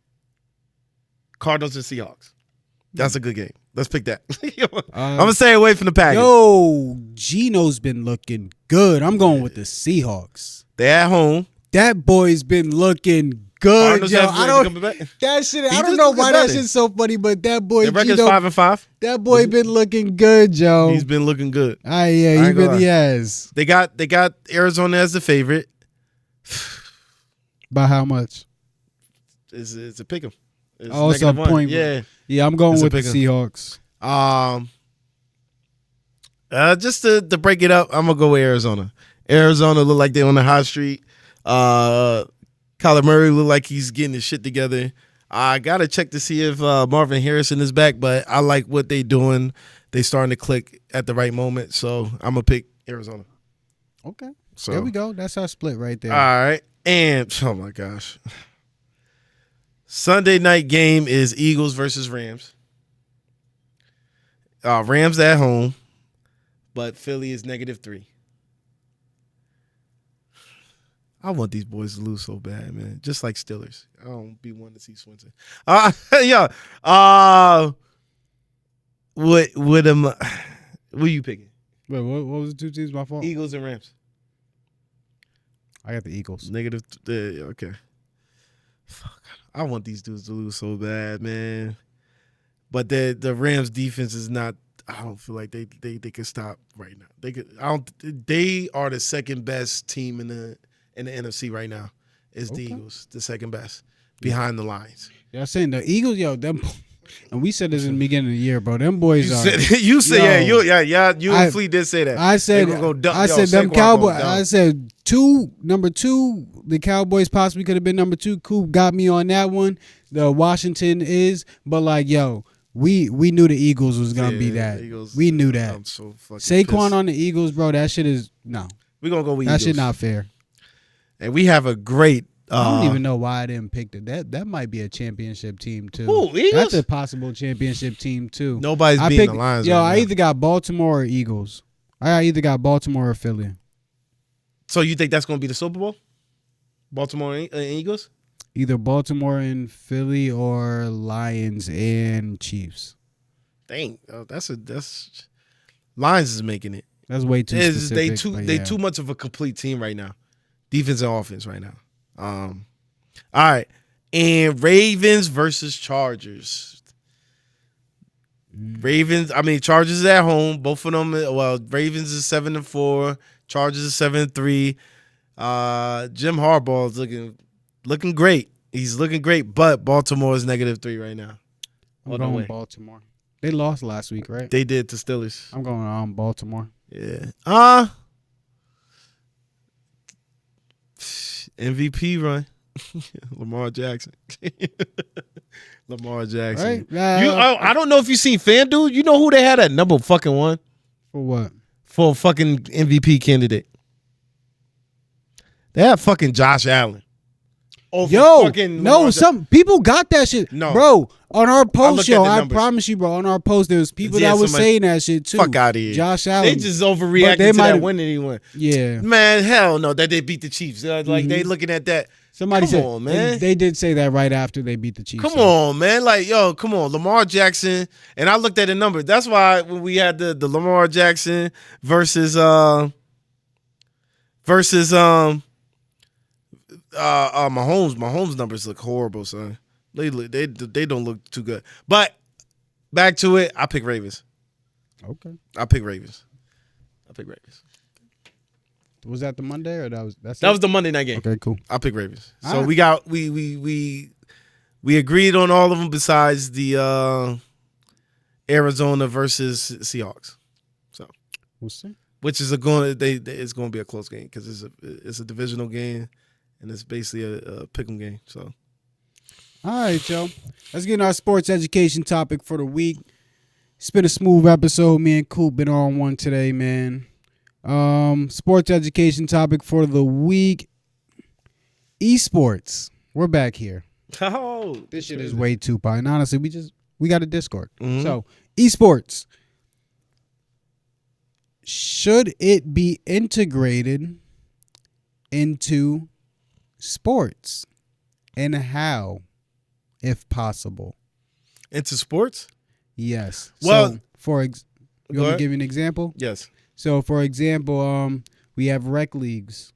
That's a good game. Let's pick that. I'm going to stay away from the Packers. Yo, Geno's been looking good. I'm going with the Seahawks. They're at home. That boy's been looking good, yo. I don't know why that shit's so funny, but that boy Their record's Geno, 5-5. that boy been looking good, yo. He's been looking good. Yeah, he really has. They got Arizona as the favorite. By how much? It's a pick 'em. It's Oh, it's a -1. point. Yeah. Yeah, I'm going It's a with the pick 'em. Seahawks. Just to break it up, I'm gonna go with Arizona. Arizona look like they're on the hot street. Kyler Murray look like he's getting his shit together. I gotta check to see if Marvin Harrison is back, but I like what they doing. They starting to click at the right moment, so I'm gonna pick Arizona. Okay. So There we go. That's our split right there. all right, and oh my gosh, Sunday night game is Eagles versus Rams. Rams at home, but Philly is -3. I want these boys to lose so bad, man. Just like Steelers. I don't be wanting to see Swinton. Yeah. What you picking? Wait, what was the two teams? My fault. Eagles and Rams. I got the Eagles. Okay. Fuck. I want these dudes to lose so bad, man. But the Rams defense is not. I don't feel like they can stop right now. They are the second best team in the NFC right now. Is the Eagles the second best behind the Lions? Yeah, I'm saying the Eagles, yo, them, and we said this in the beginning of the year, bro. Them boys You are. said you and Flea did say that. I said, They gonna go dump- I yo, said them Saquon Cowboys. going dumb. I said number two. The Cowboys possibly could have been number 2. Coop got me on that one. The Washington is, but like, yo, we knew the Eagles was gonna be that. Eagles, we knew that. I'm so fucking Saquon pissed. on the Eagles, bro. That shit is no. We're gonna go with That Eagles. shit not fair. And we have a great. I don't even know why I didn't pick it. That might be a championship team too. Who, Eagles? That's a possible championship team too. Nobody's I beating picked, the Lions. Yo, right I now. either got Baltimore or Eagles. I either got Baltimore or Philly. So you think that's gonna be the Super Bowl? Baltimore and Eagles? Either Baltimore and Philly or Lions and Chiefs. Dang, that's Lions is making it. That's way too specific. They too much of a complete team right now, defense and offense right now. All right, and Ravens versus Chargers. Chargers is at home. Both of them. Well, Ravens is 7-4. Chargers is 7-3. Jim Harbaugh is looking great. He's looking great, but Baltimore is -3 right now. I'm going Baltimore. They lost last week, right? They did to Steelers. I'm going Baltimore. Yeah. MVP run. Lamar Jackson. Lamar Jackson. Right? I don't know if you seen FanDuel. You know who they had at number fucking 1 For what? for a fucking MVP candidate? They had fucking Josh Allen. Yo, no, some people got that shit. No. Bro, on our post looked show, at the I numbers. promise you, bro, on our post, there was people Yeah, that was somebody- saying that shit too. Fuck out of here. Josh Allen. They just overreacted they to might that have- win that he won. Yeah. Man, hell no, that they beat the Chiefs. Like they looking at that. Somebody Come said, on, man. They did say that right after they beat the Chiefs. Come on, man. Like, yo, come on. Lamar Jackson. And I looked at the numbers. That's why when we had the Lamar Jackson versus Mahomes numbers look horrible, son. They don't look too good. But back to it, I pick Ravens. Okay. I pick Ravens. Was that the Monday or that was the Monday night game. Okay, cool. I pick Ravens. All So right. we got we agreed on all of them besides the Arizona versus Seahawks. So We'll see. which is it's going to be a close game because it's a divisional game and it's basically a pick'em game. So All right, y'all. Let's get in our sports education topic for the week. It's been a smooth episode. Me and Coop been on one today, man. Sports education topic for the week. Esports. We're back here. This shit is way too fine. Honestly, we got a Discord. Mhm. So, esports. Should it be integrated into sports? And how, if possible? into sports. Yes. Well, so you go want me to ahead. give you an example? Yes. So, for example, we have rec leagues.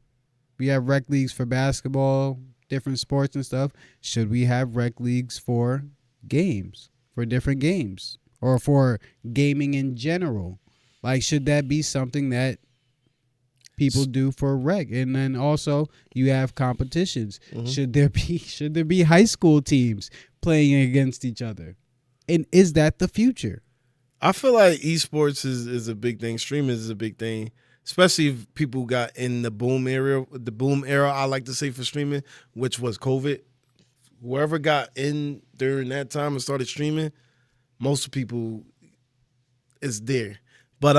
We have rec leagues for basketball, different sports and stuff. Should we have rec leagues for games, for different games, or for gaming in general? Like, should that be something that people do for rec, and then also you have competitions. Should there be high school teams playing against each other, and is that the future? I feel like esports is a big thing. Streaming is a big thing, especially if people got in the boom era. The boom era, I like to say, for streaming, which was COVID. Whoever got in during that time and started streaming, most people is there. But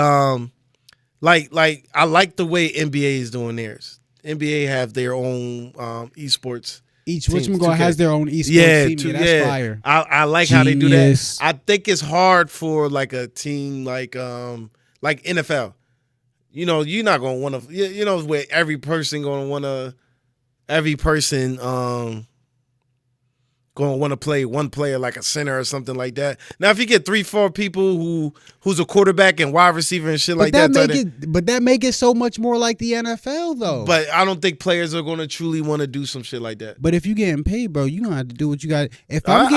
like I like the way NBA is doing theirs. NBA have their own esports. Each teams, whatchamacallit 2K. has their own esports team. Yeah, that's fire. I like how they do that. Genius. I think it's hard for like a team like NFL. You know, you're not gonna want to. You know, where every person gonna want to. Every person gonna want to play one player like a center or something like that. Now, if you get 3-4 people who's a quarterback and wide receiver and shit like that, but that make it so much more like the NFL though. But I don't think players are gonna truly want to do some shit like that. But if you getting paid, bro, you gonna have to do what you got. If I'm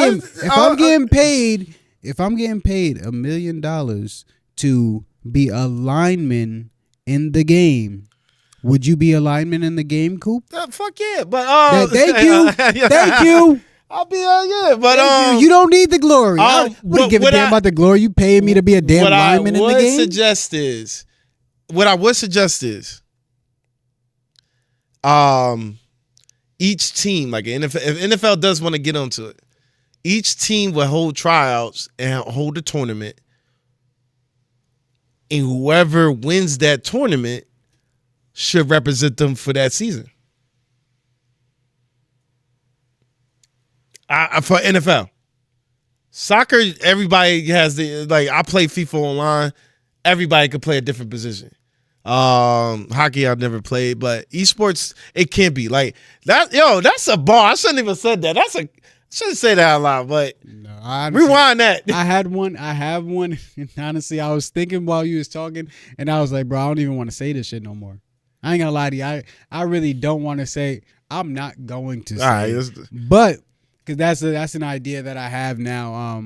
getting paid $1 million to be a lineman in the game, would you be a lineman in the game, Coop? Fuck yeah! But thank you, thank you. I'll be but you don't need the glory. I wouldn't give a damn about the glory. You paying me to be a damn lineman in the game. What I would suggest is, each team, like if NFL does want to get onto it, each team will hold tryouts and hold a tournament, and whoever wins that tournament should represent them for that season. For NFL. Soccer, everybody has I play FIFA online. Everybody could play a different position. Hockey, I've never played, but esports, it can be like that. Yo, that's a bar. I shouldn't even said that. I shouldn't say that out loud, but no, rewind that. I have one. And honestly, I was thinking while you was talking, and I was like, bro, I don't even want to say this shit no more. I ain't gonna lie to you. I really don't want to say. I'm not going to say. Right, but because that's an idea that I have now.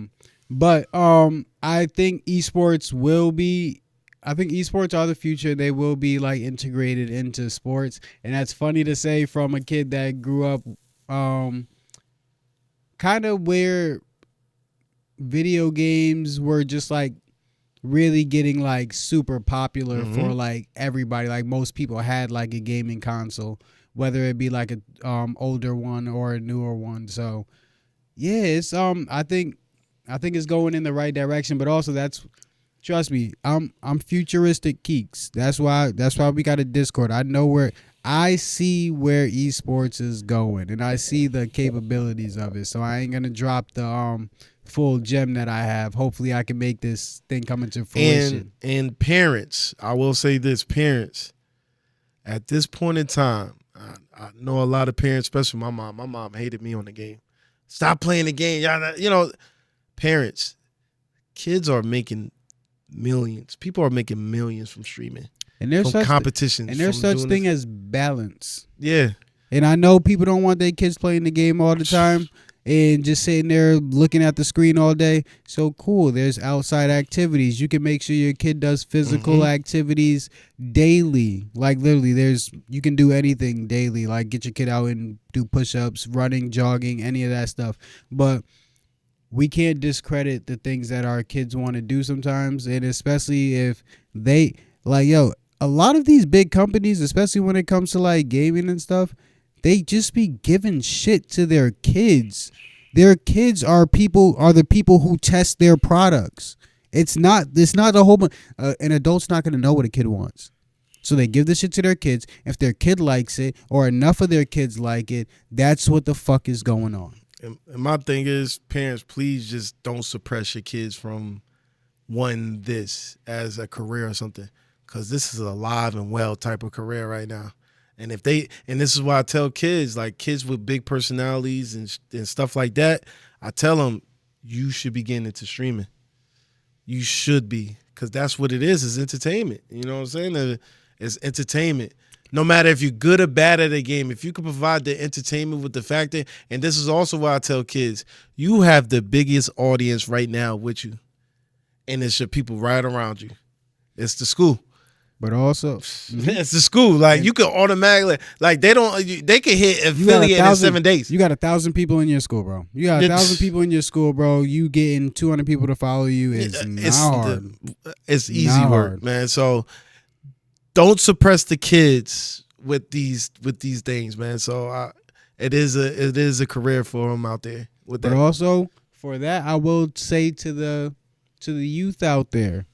But I think esports will be. I think esports are the future. They will be like integrated into sports, and that's funny to say from a kid that grew up, kind of where video games were just like really getting like super popular for like everybody. Like most people had like a gaming console, whether it be like a older one or a newer one. So yeah, it's I think it's going in the right direction, but also trust me, I'm futuristic geeks. That's why we got a Discord. I see where esports is going, and I see the capabilities of it. So I ain't gonna drop the full gem that I have. Hopefully I can make this thing come into fruition. And parents, I will say this, parents, at this point in time, I know a lot of parents, especially my mom. My mom hated me on the game. Stop playing the game. Y'all, parents, kids are making millions. People are making millions from streaming. And there's from such competitions. And there's such thing as balance. Yeah. And I know people don't want their kids playing the game all the time and just sitting there looking at the screen all day. So cool. There's outside activities. You can make sure your kid does physical activities daily. Like literally, you can do anything daily. Like get your kid out and do push-ups, running, jogging, any of that stuff. But we can't discredit the things that our kids want to do sometimes, and especially if they a lot of these big companies, especially when it comes to like gaming and stuff, they just be giving shit to their kids. Their kids are the people who test their products. It's not a whole bunch. An adult's not gonna know what a kid wants, so they give this shit to their kids. If their kid likes it, or enough of their kids like it, that's what the fuck is going on. And my thing is, parents, please just don't suppress your kids from wanting this as a career or something, because this is a alive and well type of career right now. And this is why I tell kids, like kids with big personalities and stuff like that, I tell them, you should be getting into streaming. You should be, because that's what it is entertainment. You know what I'm saying? It's entertainment. No matter if you're good or bad at a game, if you can provide the entertainment with the factor, and this is also why I tell kids, you have the biggest audience right now with you, and it's your people right around you. It's the school. But also, It's the school. Like you can automatically, like they can hit you got affiliate in 7 days. You got 1,000 people in your school, bro. You got 1,000 people in your school, bro. You getting 200 people to follow you is not hard. It's easy Not work, hard. man. So don't suppress the kids with these things, man. So it is a career for them out there with But that. also, for that, I will say to the youth out there,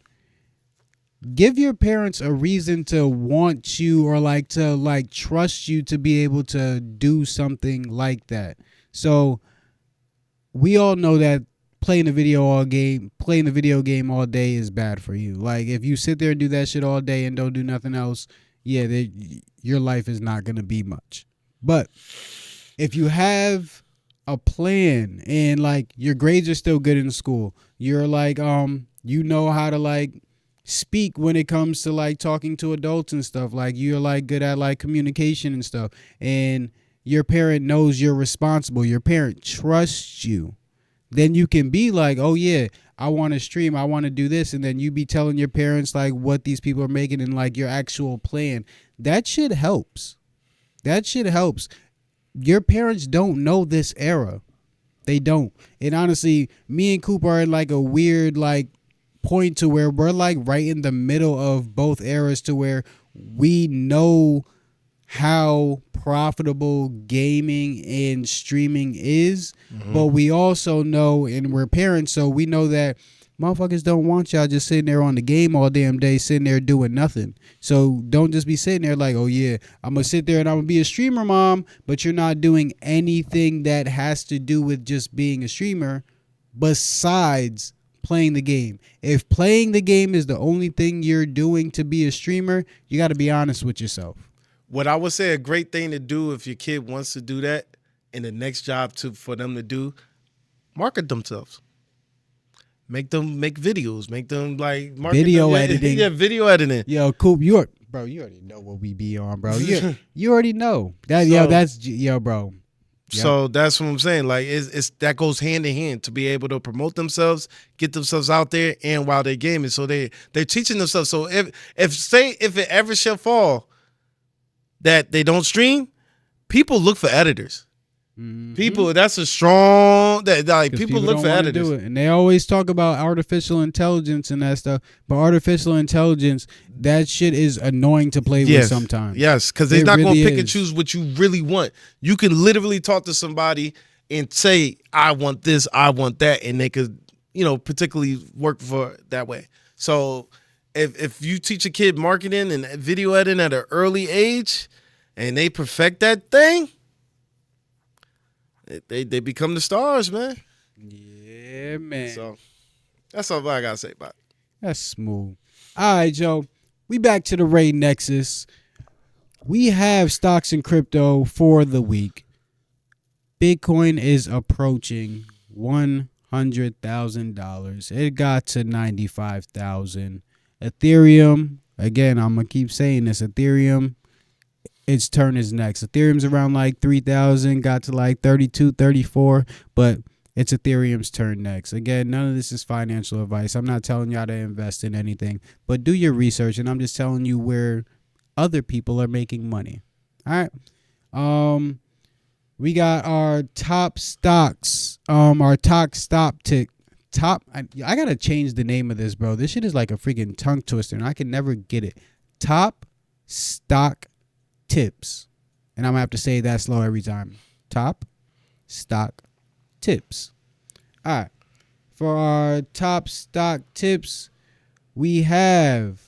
give your parents a reason to want you or to trust you to be able to do something like that. So we all know that playing the video game all day is bad for you. Like if you sit there and do that shit all day and don't do nothing else, yeah, your life is not gonna be much. But if you have a plan and like your grades are still good in school, you're like you know how to like speak when it comes to like talking to adults and stuff, like you're like good at like communication and stuff, and your parent knows you're responsible, your parent trusts you, then you can be like, oh yeah, I want to stream, I want to do this, and then you be telling your parents like what these people are making and like your actual plan. That shit helps. Your parents don't know this era. They don't. And honestly, me and Coop are in like a weird like point to where we're like right in the middle of both eras, to where we know how profitable gaming and streaming is, but we also know, and we're parents, so we know that motherfuckers don't want y'all just sitting there on the game all damn day, sitting there doing nothing. So don't just be sitting there like, oh yeah, I'm gonna sit there and I'm gonna be a streamer, mom, but you're not doing anything that has to do with just being a streamer besides playing the game. If playing the game is the only thing you're doing to be a streamer, you got to be honest with yourself. What I would say a great thing to do if your kid wants to do that, and the next job for them to do, market themselves. Make them make videos. Make them like market Video them. editing. Yeah, video editing. Yo, Coop, you already know what we be on, bro. You already know that. Bro. Yep. So that's what I'm saying. Like it's that goes hand in hand to be able to promote themselves, get themselves out there, and while they're gaming, so they're teaching themselves. So if it ever shall fall that they don't stream, people look for editors. People, that's a strong that like people look don't for wanna editors. do it. And they always talk about artificial intelligence and that stuff, but artificial intelligence, that shit is annoying to play with sometimes. Yes, because they're not really gonna pick and is. choose what you really want. You can literally talk to somebody and say, "I want this, I want that," and they could, particularly work for that way. So if you teach a kid marketing and video editing at an early age, and they perfect that thing, they become the stars, man. Yeah, man. So that's all I gotta say about it. That's smooth. All right, Joe. We back to the Ray Nexus. We have stocks and crypto for the week. Bitcoin is approaching $100,000. It got to 95,000. Ethereum, again, I'm gonna keep saying this. Ethereum, its turn is next. Ethereum's around like 3,000, got to like 32, 34, but it's Ethereum's turn next. Again, none of this is financial advice. I'm not telling y'all to invest in anything, but do your research, and I'm just telling you where other people are making money. All right. We got our top stocks. Our top stop tick. I gotta change the name of this, bro. This shit is like a freaking tongue twister, and I can never get it. Top stock tips, and I'm gonna have to say that slow every time. Top stock tips. All right. For our top stock tips, we have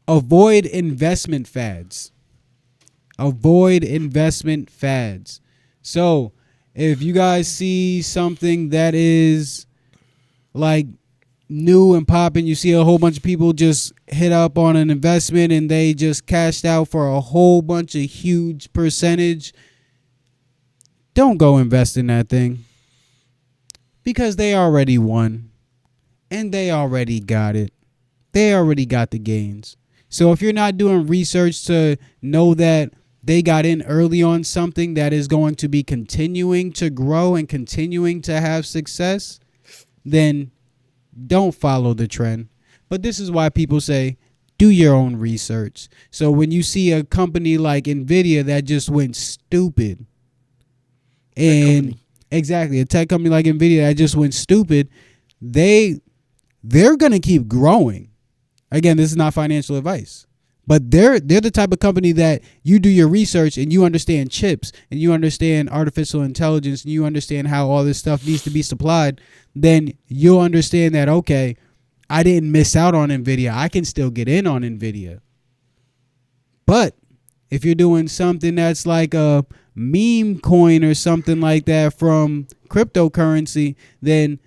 avoid investment fads. Avoid investment fads. So, if you guys see something that is like new and popping, you see a whole bunch of people just hit up on an investment and they just cashed out for a whole bunch of huge percentage, don't go invest in that thing, because they already won and they already got it. They already got the gains. So if you're not doing research to know that they got in early on something that is going to be continuing to grow and continuing to have success, then don't follow the trend. But this is why people say, do your own research. So when you see a company like Nvidia that just went stupid, and exactly a tech company like Nvidia that just went stupid, they're gonna keep growing. Again, this is not financial advice, but they're the type of company that you do your research and you understand chips and you understand artificial intelligence and you understand how all this stuff needs to be supplied. Then you'll understand that, okay, I didn't miss out on Nvidia. I can still get in on Nvidia. But if you're doing something that's like a meme coin or something like that from cryptocurrency, then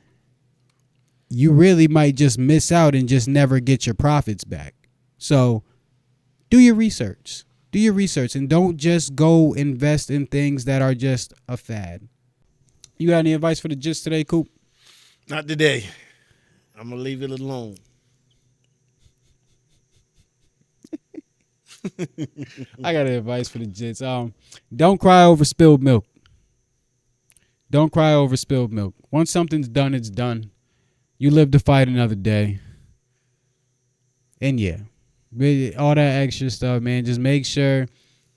you really might just miss out and just never get your profits back. So do your research. Do your research and don't just go invest in things that are just a fad. You got any advice for the gist today, Coop? Not today. I'm going to leave it alone. I got advice for the jits. Don't cry over spilled milk. Don't cry over spilled milk. Once something's done, it's done. You live to fight another day. And yeah, all that extra stuff, man. Just make sure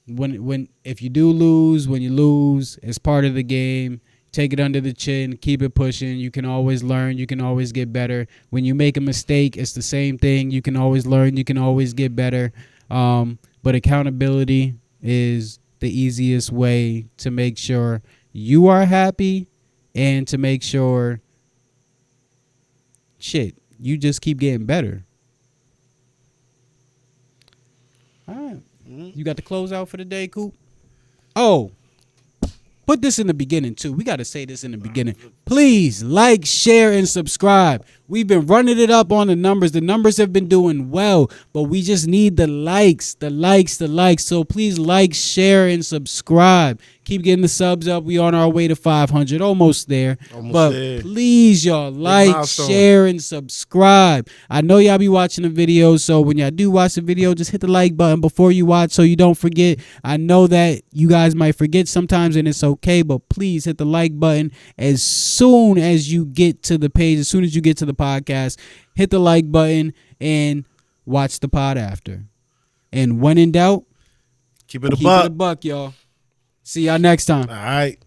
if you do lose, when you lose, it's part of the game. Take it under the chin, keep it pushing. You can always learn. You can always get better. When you make a mistake, it's the same thing. You can always learn. You can always get better. But accountability is the easiest way to make sure you are happy and to make sure, you just keep getting better. All right. You got the close out for the day, Coop? Oh. Put this in the beginning, too. We got to say this in the beginning. Please like, share, and subscribe. We've been running it up on the numbers. The numbers have been doing well, but we just need the likes, the likes. So please like, share, and subscribe. Keep getting the subs up. We on our way to 500. Almost there. But please, y'all, like, share, and subscribe. I know y'all be watching the videos, so when y'all do watch the video, just hit the like button before you watch so you don't forget. I know that you guys might forget sometimes, and it's okay, but please hit the like button as soon as you get to the page, as soon as you get to the podcast. Hit the like button and watch the pod after. And when in doubt, keep it a buck, y'all. See y'all next time. All right.